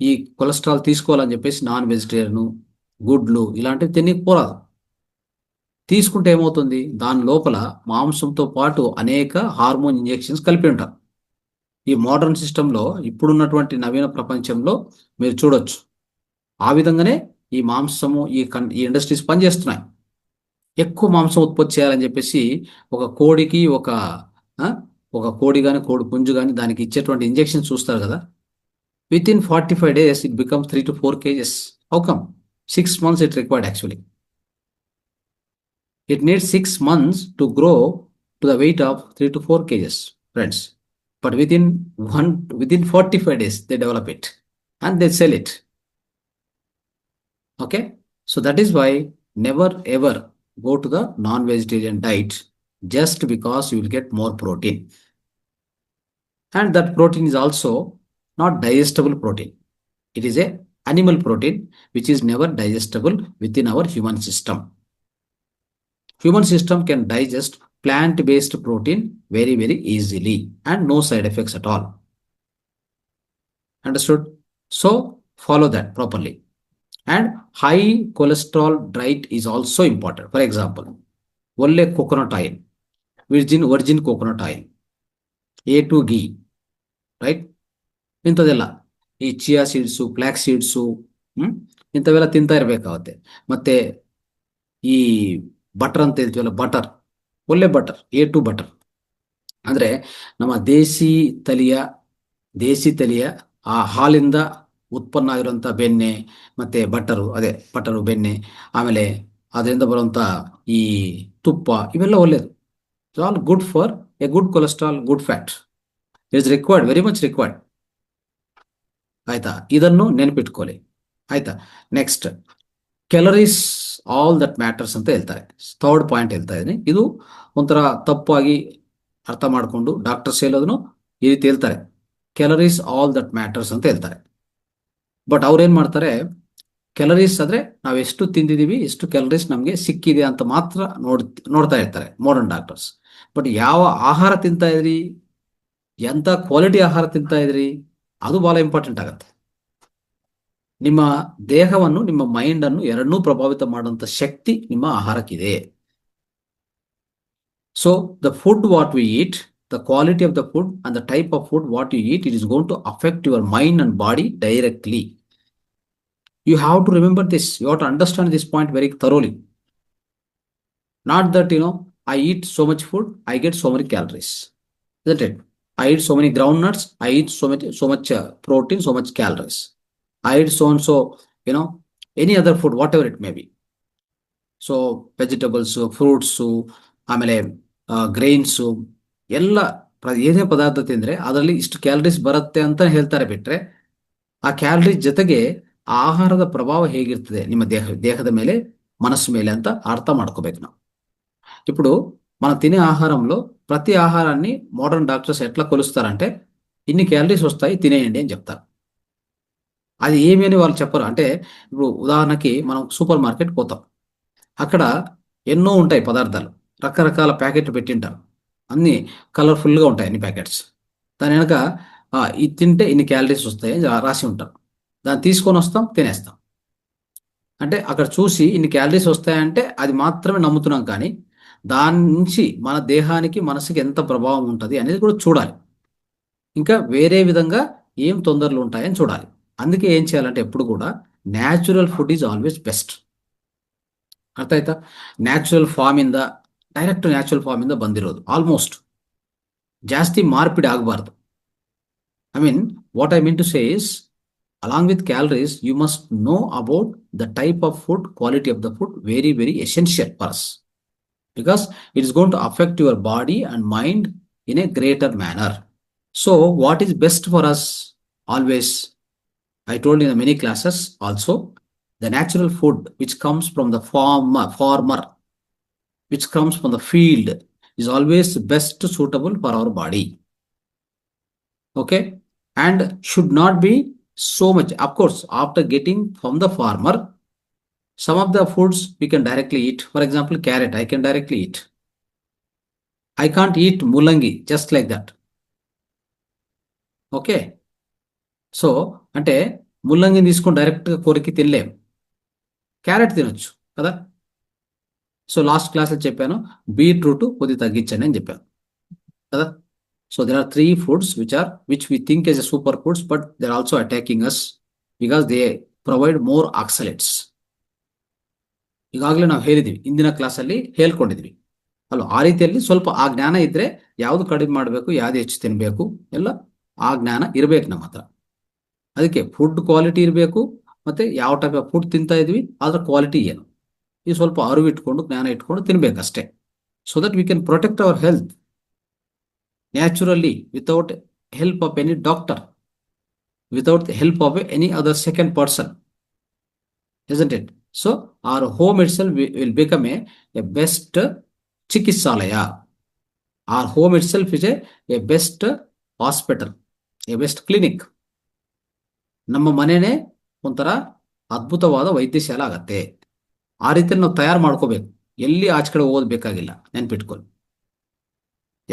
Speaker 1: ఈ కొలెస్ట్రాల్ తీసుకోవాలని చెప్పేసి నాన్ వెజిటేరియన్, గుడ్లు ఇలాంటివి తినకపోరాదు. తీసుకుంటే ఏమవుతుంది, దాని లోపల మాంసంతో పాటు అనేక హార్మోన్ ఇంజెక్షన్స్ కలిపి ఉంటారు. ఈ మోడర్న్ సిస్టంలో, ఇప్పుడున్నటువంటి నవీన ప్రపంచంలో మీరు చూడొచ్చు. ఆ విధంగానే ఈ మాంసము, ఈ ఇండస్ట్రీస్ పనిచేస్తున్నాయి. ఎక్కువ మాంసం ఉత్పత్తి చేయాలని చెప్పేసి ఒక కోడికి ఒక కోడి కానీ కోడి పుంజు కానీ దానికి ఇచ్చేటువంటి ఇంజెక్షన్ చూస్తారు కదా. Within 45 days, it becomes 3 to 4 kgs. How come? 6 months it required actually. It needs 6 months to grow to the weight of 3 to 4 kgs, friends. But within 45 days, they develop it and they sell it. Okay? So that is why never ever go to the non-vegetarian diet just because you will get more protein. And that protein is also not digestible protein. It is a animal protein which is never digestible within our human system. Human system can digest plant-based protein very, very easily and no side effects at all. Understood? So follow that properly. And high cholesterol diet is also important. For example, ಒಳ್ಳೆ coconut oil, virgin coconut oil, A2 ghee, right? ಇಂಥದೆಲ್ಲ ಈ chia seeds, flax seeds, ಇಂಥವೆಲ್ಲ ತಿಂತಾ ಇರಬೇಕಾಗುತ್ತೆ. ಮತ್ತೆ ಈ butter ಅಂತ ಹೇಳ್ತೀವಲ್ಲ, ಒಳ್ಳೆ ಬಟರ್, A2 ಬಟರ್ ಅಂದ್ರೆ ನಮ್ಮ ದೇಸಿ ತಳಿಯ ಆ ಹಾಲಿಂದ ಉತ್ಪನ್ನ ಆಗಿರುವಂತ ಬೆಣ್ಣೆ ಮತ್ತೆ ಬಟರು ಬೆಣ್ಣೆ, ಆಮೇಲೆ ಅದರಿಂದ ಬರುವಂತ ಈ ತುಪ್ಪ, ಇವೆಲ್ಲ ಒಳ್ಳೇದು. It's all good for A good cholesterol, good fat. It's required, very much required. ಆಯ್ತಾ? ಇದನ್ನು ನೆನಪಿಟ್ಕೊಳ್ಳಿ. ಆಯ್ತಾ? Next, calories all that matters ಅಂತ ಹೇಳ್ತಾರೆ. ಥರ್ಡ್ ಪಾಯಿಂಟ್ ಹೇಳ್ತಾ ಇದ್ದೀನಿ. ಇದು ಒಂಥರ ತಪ್ಪಾಗಿ ಅರ್ಥ ಮಾಡಿಕೊಂಡು ಡಾಕ್ಟರ್ಸ್ ಹೇಳೋದನ್ನು ಈ ರೀತಿ ಹೇಳ್ತಾರೆ, ಕ್ಯಾಲರೀಸ್ ಆಲ್ ದಟ್ ಮ್ಯಾಟರ್ಸ್ ಅಂತ ಹೇಳ್ತಾರೆ. ಬಟ್ ಅವ್ರೇನ್ ಮಾಡ್ತಾರೆ, ಕ್ಯಾಲರೀಸ್ ಅಂದ್ರೆ ನಾವು ಎಷ್ಟು ತಿಂದಿದೀವಿ, ಎಷ್ಟು ಕ್ಯಾಲರೀಸ್ ನಮಗೆ ಸಿಕ್ಕಿದೆ ಅಂತ ಮಾತ್ರ ನೋಡ್ತಾ ಇರ್ತಾರೆ ಮಾಡರ್ನ್ ಡಾಕ್ಟರ್ಸ್. ಬಟ್ ಯಾವ ಆಹಾರ ತಿಂತಾ ಇದ್ರಿ, ಎಂತ ಕ್ವಾಲಿಟಿ ಆಹಾರ ತಿಂತಾ ಇದ್ರಿ, ಅದು ಬಹಳ ಇಂಪಾರ್ಟೆಂಟ್ ಆಗುತ್ತೆ. ನಿಮ್ಮ ದೇಹವನ್ನು, ನಿಮ್ಮ ಮೈಂಡ್ ಅನ್ನು ಎರಡನ್ನೂ ಪ್ರಭಾವಿತ ಮಾಡುವಂತ ಶಕ್ತಿ ನಿಮ್ಮ ಆಹಾರಕ್ಕಿದೆ. So the food what we eat, the quality of the food and the type of food what you eat, it is going to affect your mind and body directly. You have to remember this. You have to understand this point very thoroughly. Not that, I eat so much food, I get so many calories. Isn't it? I eat so many groundnuts, I eat so much protein, so much calories. I eat so and so, you know, any other food, whatever it may be. So vegetables, fruits, ಆಮೇಲೆ grains ಎಲ್ಲ ಏನೇ ಪದಾರ್ಥ ತಿಂದರೆ ಅದರಲ್ಲಿ ಇಷ್ಟು calories ಬರುತ್ತೆ ಅಂತ ಹೇಳ್ತಾರೆ. ಬಿಟ್ಟರೆ ಆ ಕ್ಯಾಲರೀಸ್ ಜೊತೆಗೆ ಆಹಾರದ ಪ್ರಭಾವ ಹೇಗಿರ್ತದೆ ನಿಮ್ಮ ದೇಹದ ಮೇಲೆ, మనస్సు ಮೇಲೆ ಅಂತ అర్థం ಮಾಡ್ಕೋಬೇಕು ನಾವು. ఇప్పుడు మనం తినే ఆహారంలో ప్రతి ఆహారాన్ని మోడర్న్ డాక్టర్స్ ఎట్లా కొలుస్తారంటే ఇన్ని క్యాలరీస్ వస్తాయి తినేయండి అని చెప్తారు. అది ఏమి అని వాళ్ళు చెప్పరు. అంటే ఇప్పుడు ఉదాహరణకి మనం సూపర్ మార్కెట్ పోతాం, అక్కడ ఎన్నో ఉంటాయి పదార్థాలు, రకరకాల ప్యాకెట్లు పెట్టింటారు, అన్నీ కలర్ఫుల్గా ఉంటాయి అన్ని ప్యాకెట్స్. దాని వెనక ఇది తింటే ఇన్ని క్యాలరీస్ వస్తాయి అని రాసి ఉంటారు. దాన్ని తీసుకొని వస్తాం, తినేస్తాం. అంటే అక్కడ చూసి ఇన్ని క్యాలరీస్ వస్తాయంటే అది మాత్రమే నమ్ముతున్నాం, కానీ దాని నుంచి మన దేహానికి మనసుకి ఎంత ప్రభావం ఉంటుంది అనేది కూడా చూడాలి. ఇంకా వేరే విధంగా ఏం తొందరలు ఉంటాయని చూడాలి. అందుకే ఏం చేయాలంటే ఎప్పుడు కూడా natural food is always best. ಅರ್ಥ ಆಯ್ತಾ? ನ್ಯಾಚುರಲ್ ಫಾರ್ಮಿಂದ, ಡೈರೆಕ್ಟ್ ನ್ಯಾಚುರಲ್ ಫಾರ್ಮಿಂದ ಬಂದಿರೋದು ಆಲ್ಮೋಸ್ಟ್. ಜಾಸ್ತಿ ಮಾರ್ಪಿಡಿ ಆಗಬಾರ್ದು. I mean what I mean to say is, along with calories, you must know about the type of food, quality of the food, very, very essential for us. Because it is going to affect your body and mind in a greater manner. So, what is best for us? Always, I told in the many classes also, the natural food which comes from the farmer, which comes from the field, is always best suitable for our body. Okay? And should not be so much. Of course, after getting from the farmer, some of the foods we can directly eat. For example, carrot, I can directly eat. I can't eat mulangi just like that. Okay? So అంటే ముల్లంగిని తీసుకొని డైరెక్ట్గా కొరికి తినలేం, carrot తినొచ్చు కదా. So last క్లాస్లో చెప్పాను, బీట్రూట్ కొద్ది తగ్గించండి అని చెప్పాను కదా. So there are three foods which we think as a superfoods, but they're also attacking us because they provide more oxalates. ಈಗಾಗಲೇ ನಾವು ಹೇಳಿದ್ವಿ, ಇಂದಿನ ಕ್ಲಾಸಲ್ಲಿ ಹೇಳ್ಕೊಂಡಿದ್ವಿ ಅಲ್ಲ. ಆ ರೀತಿಯಲ್ಲಿ ಸ್ವಲ್ಪ ಆ ಜ್ಞಾನ ಇದ್ರೆ ಯಾವುದು ಕಡಿಮೆ ಮಾಡಬೇಕು, ಯಾವ್ದು ಹೆಚ್ಚು ತಿನ್ನಬೇಕು, ಎಲ್ಲ ಆ ಜ್ಞಾನ ಇರಬೇಕು ನಮ್ಮ ಹತ್ರ. ಅದಕ್ಕೆ ಫುಡ್ ಕ್ವಾಲಿಟಿ ಇರಬೇಕು, ಮತ್ತೆ ಯಾವ ಟೈಪ್ ಆಫ್ ಫುಡ್ ತಿಂತಾ ಇದ್ವಿ ಅದರ ಕ್ವಾಲಿಟಿ ಏನು, ಈ ಸ್ವಲ್ಪ ಅರಿವು ಇಟ್ಕೊಂಡು ಜ್ಞಾನ ಇಟ್ಕೊಂಡು ತಿನ್ಬೇಕಷ್ಟೇ. So that we can protect our health naturally, without help of any doctor, without the help of any other second person, isn't it? So our home itself will become a best chikitsalaya. Our home itself is a best hospital, a best clinic. ನಮ್ಮ ಮನೆನೇ ಒಂಥರ ಅದ್ಭುತವಾದ ವೈದ್ಯಶಾಲೆ ಆಗತ್ತೆ. ಆ ರೀತಿಯಲ್ಲಿ ನಾವು ತಯಾರು ಮಾಡ್ಕೋಬೇಕು, ಎಲ್ಲಿ ಆಚೆ ಕಡೆ ಓದಬೇಕಾಗಿಲ್ಲ, ನೆನ್ಪಿಟ್ಕೊಳ್ಳಿ.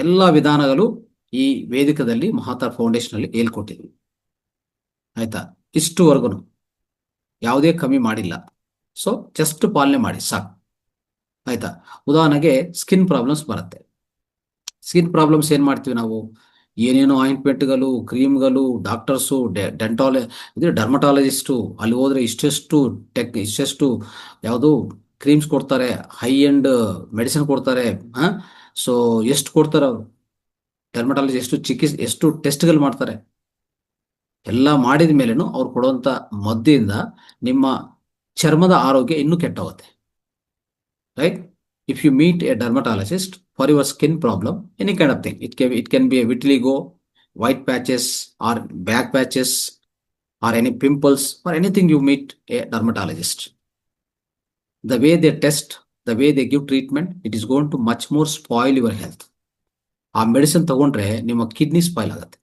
Speaker 1: ಎಲ್ಲ ವಿಧಾನಗಳು ಈ ವೇದಿಕದಲ್ಲಿ ಮಹಾತಾರ್ ಫೌಂಡೇಶನ್ ಅಲ್ಲಿ ಹೇಳ್ಕೊಟ್ಟಿದ್ವಿ, ಆಯ್ತಾ. ಇಷ್ಟುವರೆಗೂ ಯಾವುದೇ ಕಮ್ಮಿ ಮಾಡಿಲ್ಲ. ಸೊ ಜಸ್ಟ್ ಪಾಲನೆ ಮಾಡಿ ಸಾಕು, ಆಯ್ತಾ. ಉದಾಹರಣೆಗೆ ಸ್ಕಿನ್ ಪ್ರಾಬ್ಲಮ್ಸ್ ಬರುತ್ತೆ. ಸ್ಕಿನ್ ಪ್ರಾಬ್ಲಮ್ಸ್ ಏನ್ ಮಾಡ್ತೀವಿ ನಾವು, ಏನೇನೋ ಆಯಿಂಟ್ಮೆಂಟ್ಗಳು, ಕ್ರೀಮ್ಗಳು, ಡಾಕ್ಟರ್ಸು, ಡರ್ಮಟಾಲಜಿಸ್ಟು, ಅಲ್ಲಿ ಹೋದ್ರೆ ಇಷ್ಟೆಷ್ಟು ಯಾವುದು ಕ್ರೀಮ್ಸ್ ಕೊಡ್ತಾರೆ, ಹೈ ಎಂಡ್ ಮೆಡಿಸಿನ್ ಕೊಡ್ತಾರೆ. ಸೊ ಎಷ್ಟು ಕೊಡ್ತಾರೆ ಅವರು ಡರ್ಮಟಾಲಜಿ, ಎಷ್ಟು ಟೆಸ್ಟ್ಗಳು ಮಾಡ್ತಾರೆ. ಎಲ್ಲ ಮಾಡಿದ ಮೇಲೇನು ಅವ್ರು ಕೊಡುವಂಥ ಮದ್ದಿಯಿಂದ ನಿಮ್ಮ ಚರ್ಮದ ಆರೋಗ್ಯ ಇನ್ನೂ ಕೆಟ್ಟೋಗುತ್ತೆ, right. If you meet a dermatologist for your skin problem, any kind of thing, it can be a vitiligo, white patches or black patches or any pimples or anything, you meet a dermatologist. The way they test, the way they give treatment, it is going to much more spoil your health. ಆ medicine ತಗೊಂಡ್ರೆ ನಿಮ್ಮ kidney spoil ಆಗುತ್ತೆ,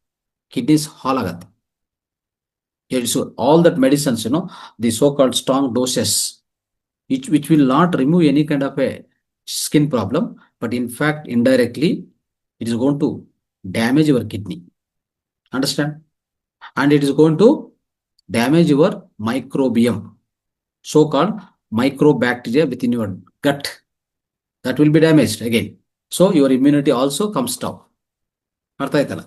Speaker 1: kidneys ಹಾಲ್ ಆಗುತ್ತೆ. It's all that medicines, the so called strong doses, which will not remove any kind of a skin problem, but in fact indirectly it is going to damage your kidney. Understand? And it is going to damage your microbiome, so called microbacteria within your gut, that will be damaged again. So your immunity also comes down. ಅರ್ಥ ಆಯ್ತಲ್ಲ.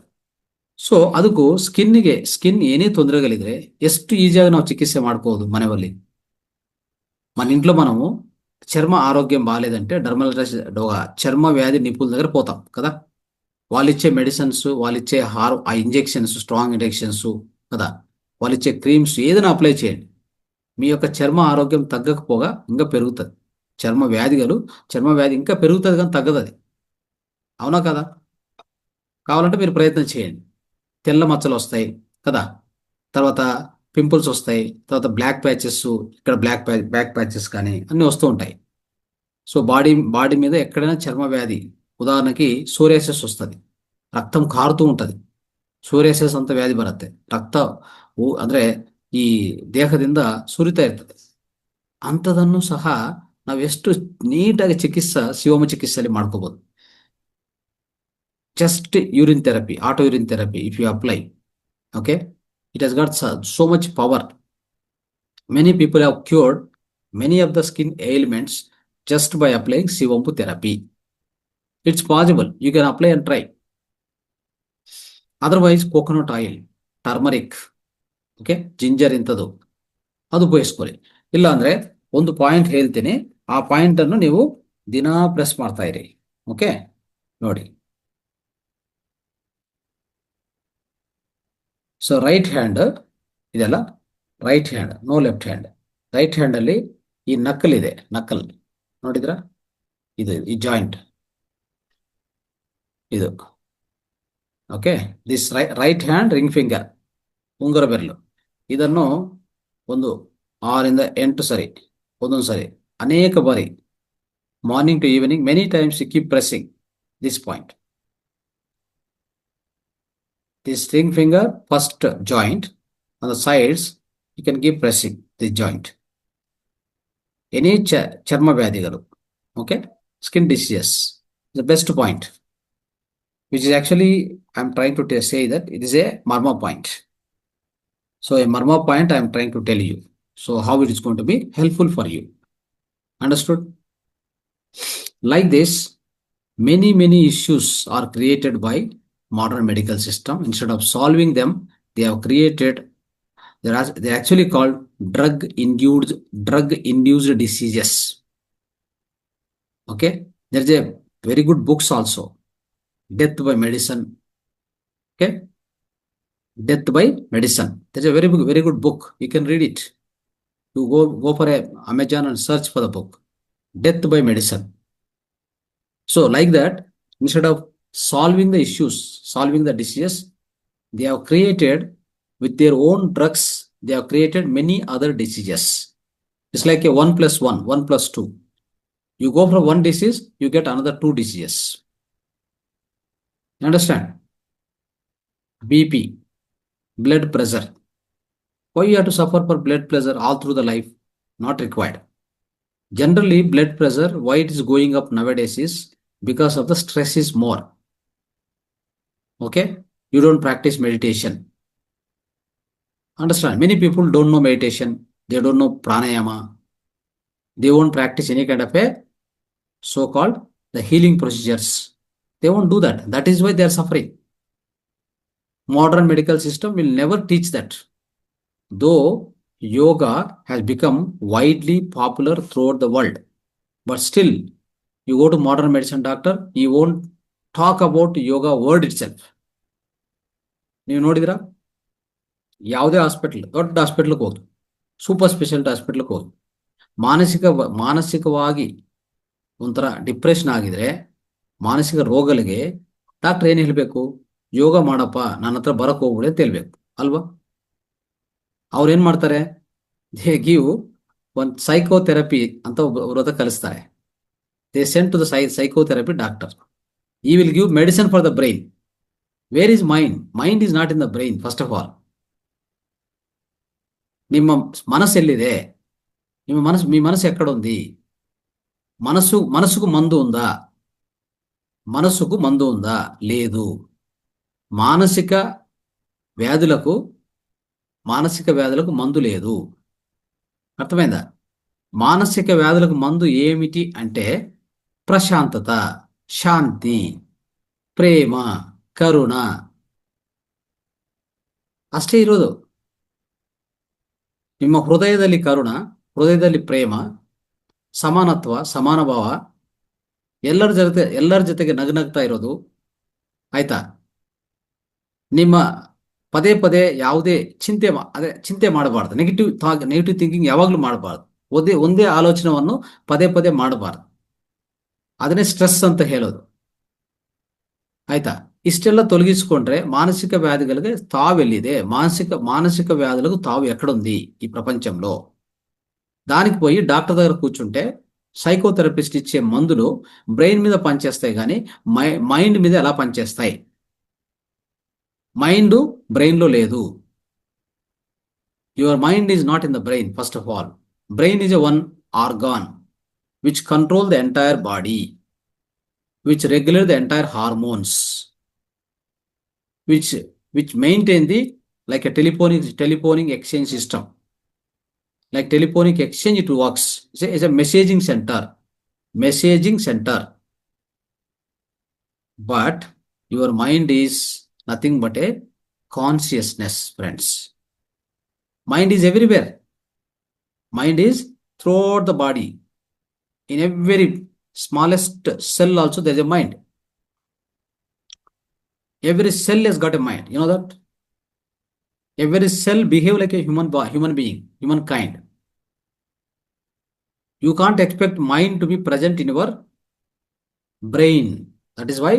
Speaker 1: So ಅದಕ್ಕೂ skin ಏನೇ ತೊಂದರೆಗಳಿದ್ರೆ ಎಷ್ಟು ಈಸಿಯಾಗಿ ನಾವು ಚಿಕಿತ್ಸೆ ಮಾಡ್ಕೋಬಹುದು ಮನೆಯಲ್ಲಿ. మన ఇంట్లో మనము చర్మ ఆరోగ్యం బాగాలేదంటే డర్మలరైటిస్ చర్మ వ్యాధి నిపుణుల దగ్గర పోతాం కదా. వాళ్ళు ఇచ్చే మెడిసిన్స్, వాళ్ళు ఇచ్చే ఆ ఇంజెక్షన్స్, స్ట్రాంగ్ ఇంజెక్షన్స్ కదా, వాళ్ళు ఇచ్చే క్రీమ్స్ ఏదైనా అప్లై చేయండి. మీ యొక్క చర్మ ఆరోగ్యం తగ్గకపోగా ఇంకా పెరుగుతుంది. చర్మ వ్యాధిగలు చర్మ వ్యాధి ఇంకా పెరుగుతుంది కానీ తగ్గదు అది. అవునా కదా? కావాలంటే మీరు ప్రయత్నం చేయండి. తెల్ల మచ్చలు వస్తాయి కదా, తర్వాత పింపుల్స్ వస్తాయి, తర్వాత బ్లాక్ ప్యాచెస్, ఇక్కడ బ్యాక్ ప్యాచెస్ కానీ అన్నీ వస్తూ ఉంటాయి. సో బాడీ మీద ఎక్కడైనా చర్మ వ్యాధి, ఉదాహరణకి సోరియాసిస్ వస్తుంది, రక్తం కారుతూ ఉంటుంది. ಸೂರ್ಯಾಸಸ್ ಅಂತ ವ್ಯಾಧಿ ಬರುತ್ತೆ. ರಕ್ತ ಅಂದ್ರೆ ಈ ದೇಹದಿಂದ ಸುರಿತಾ ಇರ್ತದೆ. ಅಂಥದನ್ನು ಸಹ ನಾವು ಎಷ್ಟು ನೀಟಾಗಿ ಶಿವಮ ಚಿಕಿತ್ಸೆಯಲ್ಲಿ ಮಾಡ್ಕೋಬಹುದು. Just urine therapy, auto urine therapy, if you apply, okay, it has got so much power. Many people have cured many of the skin ailments just by applying Shivampu therapy. It's possible. You can apply and try. Otherwise, coconut oil, turmeric, okay, ginger ಇಂಥದ್ದು ಅದು ಉಪಯೋಗಿಸ್ಕೊಳ್ಳಿ. ಇಲ್ಲ ಅಂದ್ರೆ ಒಂದು point ಹೇಳ್ತೀನಿ, ಆ point ಅನ್ನು ನೀವು ದಿನಾ ಪ್ರೆಸ್ ಮಾಡ್ತಾ ಇರಿ. ಓಕೆ, ನೋಡಿ. ಸೊ ರೈಟ್ ಹ್ಯಾಂಡ್ ಇದೆಲ್ಲ right hand, no left hand. Right hand ಅಲ್ಲಿ ಈ ನಕಲ್ ಇದೆ, ನಕಲ್ ನೋಡಿದ್ರ, ಇದು ಈ ಜಾಯಿಂಟ್ ಇದು. Okay, this right hand ring finger, ಉಂಗುರ ಬೆರಳು. ಇದನ್ನು ಒಂದು 6 ಇಂದ 8 ಸರಿ, ಒಂದೊಂದು ಸರಿ ಅನೇಕ ಬಾರಿ, morning to evening, many times you keep pressing this point. This ring finger, first joint, on the sides, you can keep pressing this joint. Any charma vyadhigalu, okay, skin diseases, the best point, which is actually, I'm trying to say that it is a marma point. So a marma point I'm trying to tell you. So how it is going to be helpful for you. Understood? Like this, many issues are created by modern medical system. Instead of solving them, they have created, they're actually called drug induced diseases. Okay, there's a very good books also, Death by Medicine. Okay, Death by Medicine, there's a very good book, you can read it. You go for a Amazon and search for the book, Death by Medicine. So like that, instead of solving the issues, solving the diseases, they have created, with their own drugs, they have created many other diseases. It's like a 1+1, 1+2. You go for one disease, you get another 2 diseases. You understand? BP, blood pressure. Why you have to suffer for blood pressure all through the life? Not required. Generally, blood pressure, why it is going up nowadays is because of the stress is more. Okay, you don't practice meditation. Understand? Many people don't know meditation, they don't know pranayama, they won't practice any kind of a so-called the healing procedures. They won't do that. That is why they are suffering. Modern medical system will never teach that. Though yoga has become widely popular throughout the world, but still, you go to modern medicine doctor, he won't talk about yoga word itself. ನೀವು ನೋಡಿದ್ರಾ? ಯಾವುದೇ hospital, ದೊಡ್ಡ ಹಾಸ್ಪಿಟ್ಲ್ಗೆ ಹೋಗಿ, super speciality ಹಾಸ್ಪಿಟ್ಲ್ಗೆ ಹೋಗಿ, ಮಾನಸಿಕವಾಗಿ ಒಂಥರ depression ಆಗಿದ್ರೆ, ಮಾನಸಿಕ ರೋಗಗಳಿಗೆ ಡಾಕ್ಟರ್ ಏನು ಹೇಳಬೇಕು? ಯೋಗ ಮಾಡಪ್ಪ, ನನ್ನ ಹತ್ರ ಬರಕ್ ಹೋಗ್ಬಿಡಿ ಅಂತ ಹೇಳ್ಬೇಕು ಅಲ್ವಾ? ಅವ್ರು ಏನ್ ಮಾಡ್ತಾರೆ? ದೇ ಗಿವ್ ಒಂದು ಸೈಕೋಥೆರಪಿ ಅಂತ ಒಬ್ಬರ ಕಲಿಸ್ತಾರೆ. They send to the psychotherapy doctor. He will give medicine for the brain. Where is mind? Mind is not in the brain, first of all. ನಿಮ್ಮ మనసు ఎల్లిదే? మీ మనసు ఎక్కడ ఉంది? మనసుకు మందు ఉందా? మనసుకు మందు ఉందా? లేదు. మానసిక వ్యాధులకు మందు లేదు. అర్థమైందా? మానసిక వ్యాధులకు మందు ఏమిటి అంటే ప్రశాంతత, ಶಾಂತಿ, ಪ್ರೇಮ, ಕರುಣ ಅಷ್ಟೇ ಇರೋದು. ನಿಮ್ಮ ಹೃದಯದಲ್ಲಿ ಕರುಣ, ಹೃದಯದಲ್ಲಿ ಪ್ರೇಮ, ಸಮಾನತ್ವ, ಸಮಾನ ಭಾವ, ಎಲ್ಲರ ಜೊತೆಗೆ ನಗನಗ್ತಾ ಇರೋದು. ಆಯ್ತಾ? ನಿಮ್ಮ ಪದೇ ಪದೇ ಯಾವುದೇ ಚಿಂತೆ ಮಾಡಬಾರ್ದು. ನೆಗೆಟಿವ್ ಥಿಂಕಿಂಗ್ ಯಾವಾಗಲೂ ಮಾಡಬಾರ್ದು. ಒಂದೇ ಆಲೋಚನೆಯನ್ನು ಪದೇ ಪದೇ ಮಾಡಬಾರ್ದು. ಅದನ್ನೇ ಸ್ಟ್ರೆಸ್ ಅಂತ ಹೇಳೋದು. ಆಯ್ತಾ? ఇష్టెల్లా తొలగించుకుంటే మానసిక వ్యాధులకు తావెళ్ళిదే. మానసిక వ్యాధులకు తావు ఎక్కడుంది ఈ ప్రపంచంలో? దానికి పోయి డాక్టర్ దగ్గర కూర్చుంటే సైకోథెరపిస్ట్ ఇచ్చే మందులు బ్రెయిన్ మీద పనిచేస్తాయి, కానీ మైండ్ మీద ఎలా పనిచేస్తాయి? మైండ్ బ్రెయిన్లో లేదు. Your mind is not in the brain. First of all, brain is a one organ which control the entire body, which regulate the entire hormones, which maintain the like a telephonic exchange system. Like telephonic exchange, it works. It's a messaging center. But your mind is nothing but a consciousness, friends. Mind is everywhere. Mind is throughout the body. In every smallest cell also there is a mind. Every cell has got a mind. You know that? Every cell behave like a human being, humankind. You can't expect mind to be present in your brain. That is why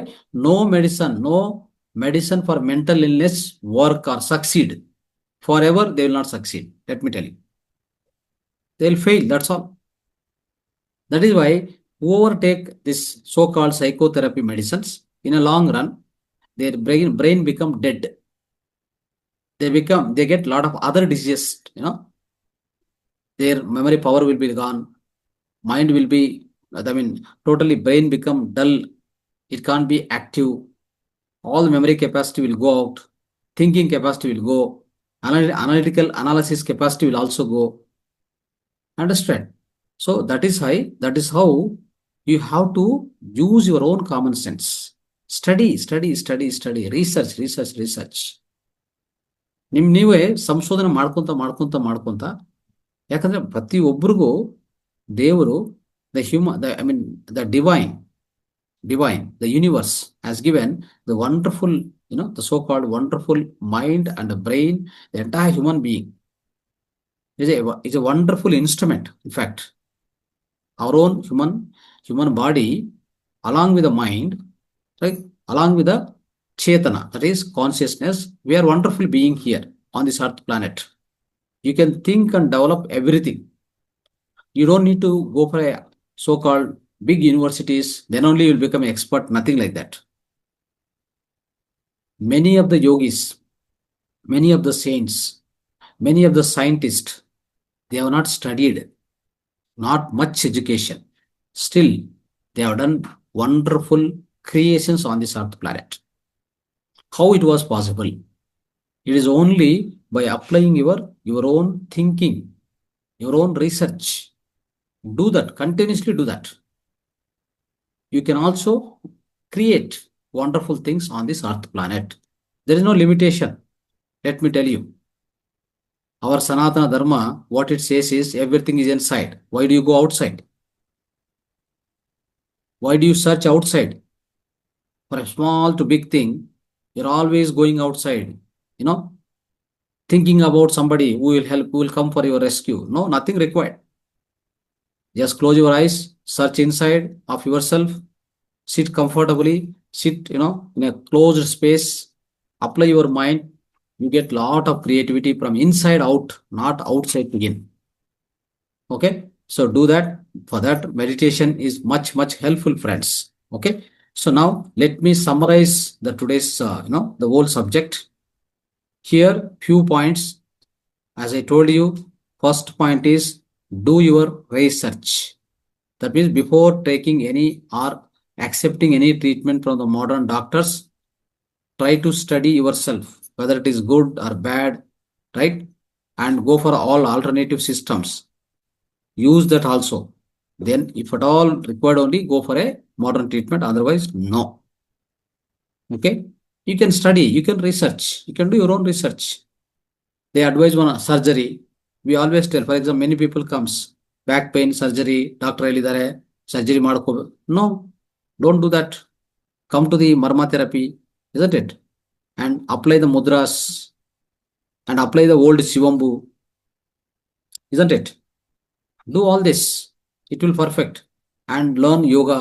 Speaker 1: no medicine for mental illness work or succeed. Forever they will not succeed. Let me tell you. They will fail. That's all. That is why whoever take this so-called psychotherapy medicines, in a long run, their brain become dead. They get a lot of other diseases, their memory power will be gone, mind will be, totally brain become dull, it can't be active, all the memory capacity will go out, thinking capacity will go, analytical analysis capacity will also go. Understand? So that is how you have to use your own common sense. Study, research. ನೀವೇ ಸಂಶೋಧನೆ ಮಾಡ್ಕೊಂತ ಯಾಕಂದ್ರೆ ಪ್ರತಿಯೊಬ್ಬರಿಗೂ ದೇವರು the divine, the universe has given the wonderful, the so-called wonderful mind and the brain. The entire human being is a wonderful instrument. In fact, our own human body, along with the mind, right, along with the Chetana, that is consciousness, we are wonderful being here on this earth planet. You can think and develop everything. You don't need to go for a so-called big universities, then only you will become an expert. Nothing like that. Many of the yogis, many of the saints, many of the scientists, they have not studied, not much education. Still, they have done wonderful creations on this earth planet. How it was possible? It is only by applying your own thinking, your own research. Do that, continuously do that. You can also create wonderful things on this earth planet. There is no limitation. Let me tell you. Our Sanatana Dharma, what it says is everything is inside. Why do you go outside? Why do you search outside? For a small to big thing, you're always going outside, thinking about somebody who will help, who will come for your rescue. No, nothing required. Just close your eyes, search inside of yourself, sit comfortably, sit, in a closed space, apply your mind. You get lot of creativity from inside out, not outside to in. Okay? So do that. For that, meditation is much, much helpful, friends. Okay? So now let me summarize the today's, the whole subject. Here, few points. As I told you, first point is do your research. That means before taking any or accepting any treatment from the modern doctors, try to study yourself, whether it is good or bad, right? And go for all alternative systems. Use that also. Then if at all required, only go for a modern treatment, otherwise no. Okay? You can study, you can research, you can do your own research. They advise one surgery. We always tell, for example, many people comes, back pain surgery, doctor ಹೇಳಿದ್ದಾರೆ surgery ಮಾಡ್ಕೋಬೇಕು. No, don't do that. Come to the Marma therapy, isn't it? And apply the mudras and apply the old Shivambu, isn't it? Do all this, it will perfect. And learn yoga,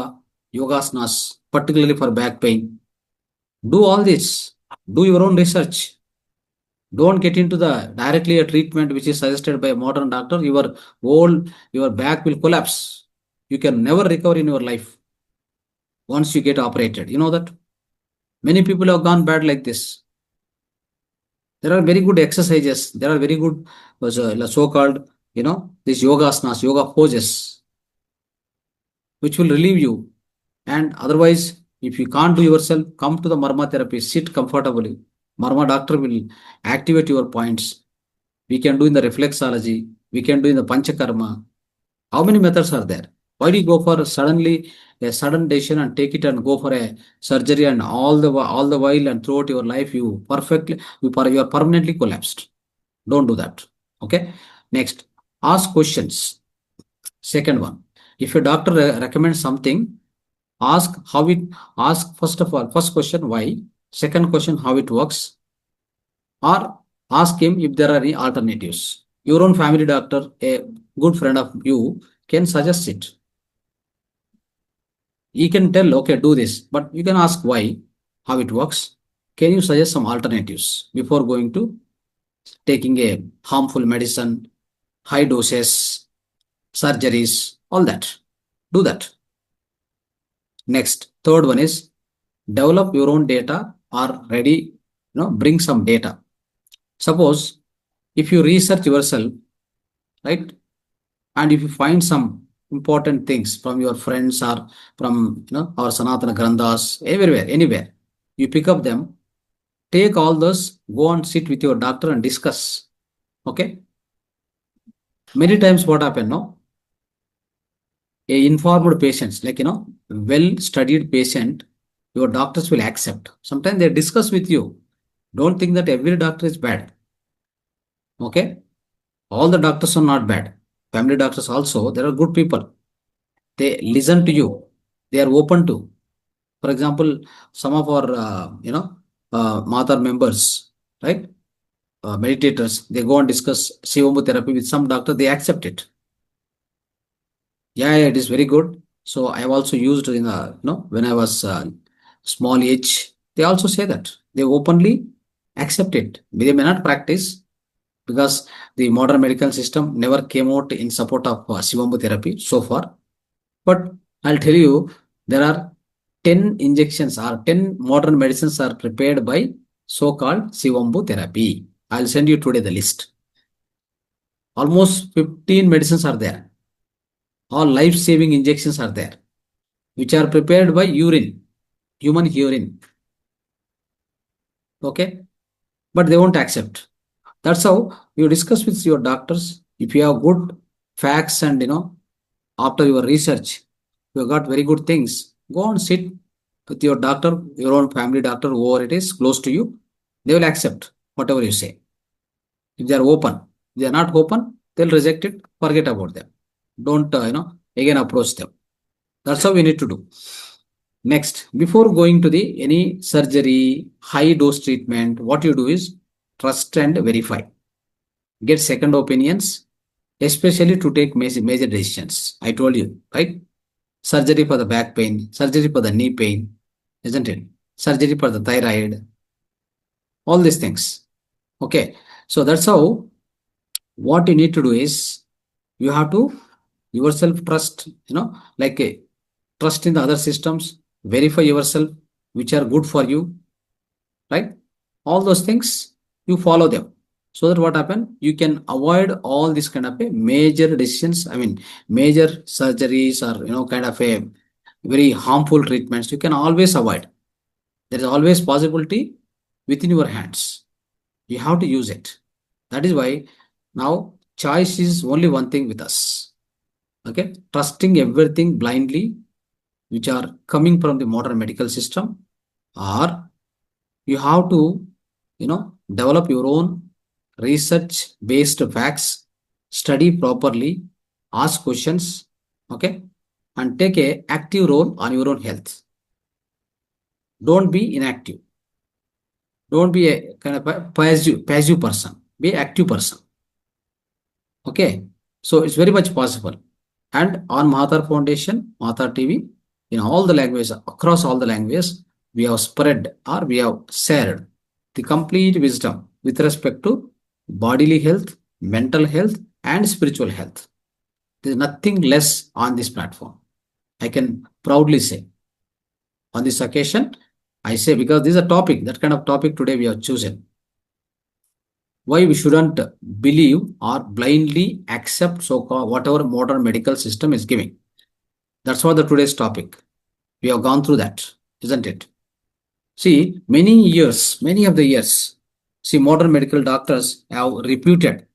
Speaker 1: yogasanas, particularly for back pain. Do all this. Do your own research. Don't get into the directly a treatment which is suggested by a modern doctor. Your back will collapse. You can never recover in your life once you get operated. You know that? Many people have gone bad like this. There are very good exercises. There are very good so-called, these yoga asanas, yoga poses, which will relieve you. And otherwise, if you can't do yourself, come to the Marma therapy, sit comfortably. Marma doctor will activate your points. We can do in the reflexology. We can do in the panchakarma. How many methods are there? Why do you go for suddenly a sudden decision and take it and go for a surgery, and all the while and throughout your life you are permanently collapsed? Don't do that. Okay. Next, ask questions. Second one, if a doctor recommends something, ask how it. Ask first of all, first question why. Second question, how it works, or ask him if there are any alternatives. Your own family doctor, a good friend of you, can suggest it. He can tell, okay, do this, but you can ask why, how it works. Can you suggest some alternatives before going to taking a harmful medicine, high doses, surgeries, all that? Do that. Next, third one is develop your own data or ready, bring some data. Suppose if you research yourself, right, and if you find some important things from your friends or from our Sanatana Granthas, everywhere, anywhere, you pick up them, take all those, go and sit with your doctor and discuss. Okay. Many times what happen, no? A informed patients, like well-studied patient, your doctors will accept. Sometimes they discuss with you. Don't think that every doctor is bad. Okay. All the doctors are not bad. Family doctors also, there are good people. They listen to you. They are open to. For example, some of our, Mother members, right? Meditators, they go and discuss Shivambu therapy with some doctor, they accept it. Yeah, it is very good. So I have also used in when I was small age, they also say that they openly accept it. They may not practice because the modern medical system never came out in support of Shivambu therapy so far. But I'll tell you, there are 10 injections or 10 modern medicines are prepared by so-called Shivambu therapy. I'll send you today the list. Almost 15 medicines are there. All life-saving injections are there, which are prepared by urine, human urine. Okay? But they won't accept. That's how you discuss with your doctors. If you have good facts and, after your research, you got very good things, go and sit with your doctor, your own family doctor, whoever it is, close to you. They will accept whatever you say. If they are open, if they are not open, they'll reject it, forget about them. Don't, again approach them. That's how we need to do. Next, before going to the any surgery, high dose treatment, what you do is trust and verify. Get second opinions, especially to take major decisions. I told you, right? Surgery for the back pain, surgery for the knee pain, isn't it? Surgery for the thyroid, all these things. Okay, so that's how what you need to do is you have to yourself trust, like trust in the other systems, verify yourself which are good for you, right? All those things you follow them, so that what happen, you can avoid all these kind of a major decisions. I mean, major surgeries or kind of a very harmful treatments. You can always avoid. There is always possibility within your hands. You have to use it. That is why now choice is only one thing with us. Okay, trusting everything blindly, which are coming from the modern medical system, or you have to, develop your own research based facts, study properly, ask questions, okay, and take a active role on your own health. Don't be inactive. Don't be a kind of a passive person. Be an active person. Okay. So it's very much possible. And on Mahathar Foundation, Mahathar TV, in all the languages, across all the languages, we have spread or we have shared the complete wisdom with respect to bodily health, mental health, and spiritual health. There is nothing less on this platform. I can proudly say. On this occasion, I say because this is a topic, that kind of topic today we have chosen. Why we shouldn't believe or blindly accept so-called whatever modern medical system is giving. That's what the today's topic. We have gone through that, isn't it? See, many of the years, see, modern medical doctors have reputed,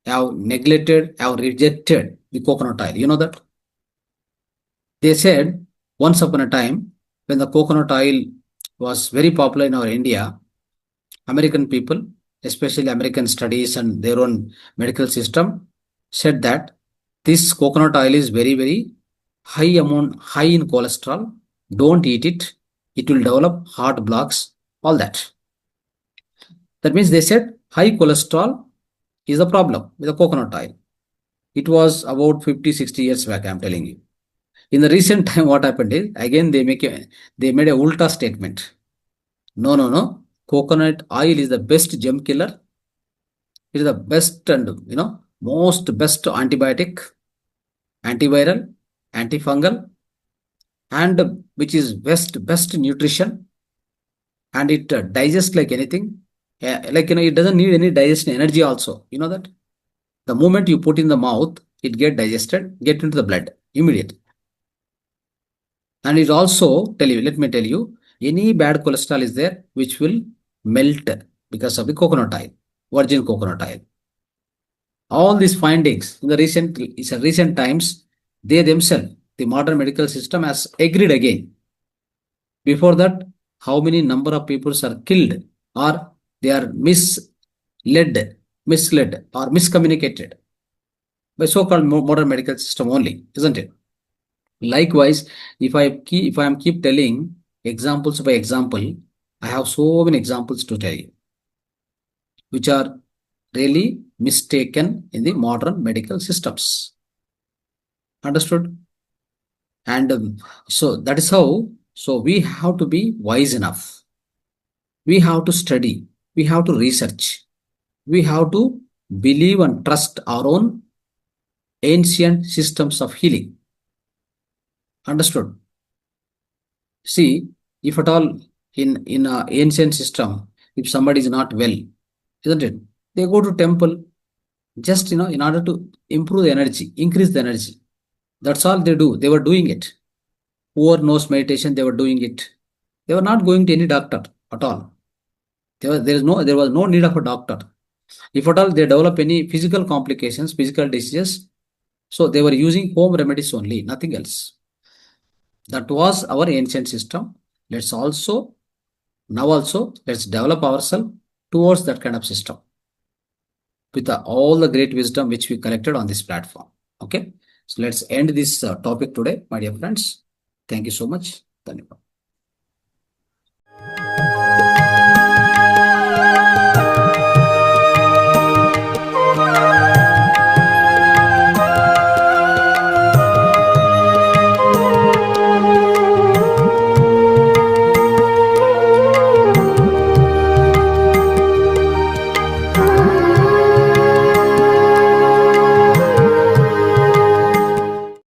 Speaker 1: have neglected, have rejected the coconut oil. You know that? They said once upon a time, when the coconut oil was very popular in our India, American people, especially American studies and their own medical system, said that this coconut oil is very, very high in cholesterol. Don't eat it. It will develop heart blocks, all that. That means they said high cholesterol is the problem with the coconut oil. It was about 50, 60 years back, I'm telling you. In the recent time, what happened is again they made a ulta statement. No, no, no. Coconut oil is the best germ killer. It is the best and most best antibiotic, antiviral, antifungal, and which is best nutrition, and it digests like anything. Like it doesn't need any digestion energy also. You know that the moment you put in the mouth, it get digested, get into the blood immediately. And it also tell you, let me tell you, any bad cholesterol is there which will melt because of the coconut oil, virgin coconut oil. All these findings in the recent times, they themselves, the modern medical system has agreed again. Before that, how many number of people are killed or they are misled or miscommunicated by so-called modern medical system only, isn't it? Likewise, if I am keep telling examples by example, I have so many examples to tell you, which are really mistaken in the modern medical systems. Understood? And so that is how. So we have to be wise enough. We have to study. We have to research. We have to believe and trust our own ancient systems of healing. Understood? See, if at all in a ancient system, if somebody is not well, isn't it? They go to temple just in order to improve the energy, increase the energy. That's all they do. They were doing it. Whoever knows meditation, they were doing it. They were not going to any doctor at all. There was no need of a doctor. If at all they develop any physical complications, physical diseases, so they were using home remedies only, nothing else. That was our ancient system. Let's also let's develop ourselves towards that kind of system with all the great wisdom which we collected on this platform. Okay, so let's end this topic today, my dear friends. Thank you so much. Dhanyavad.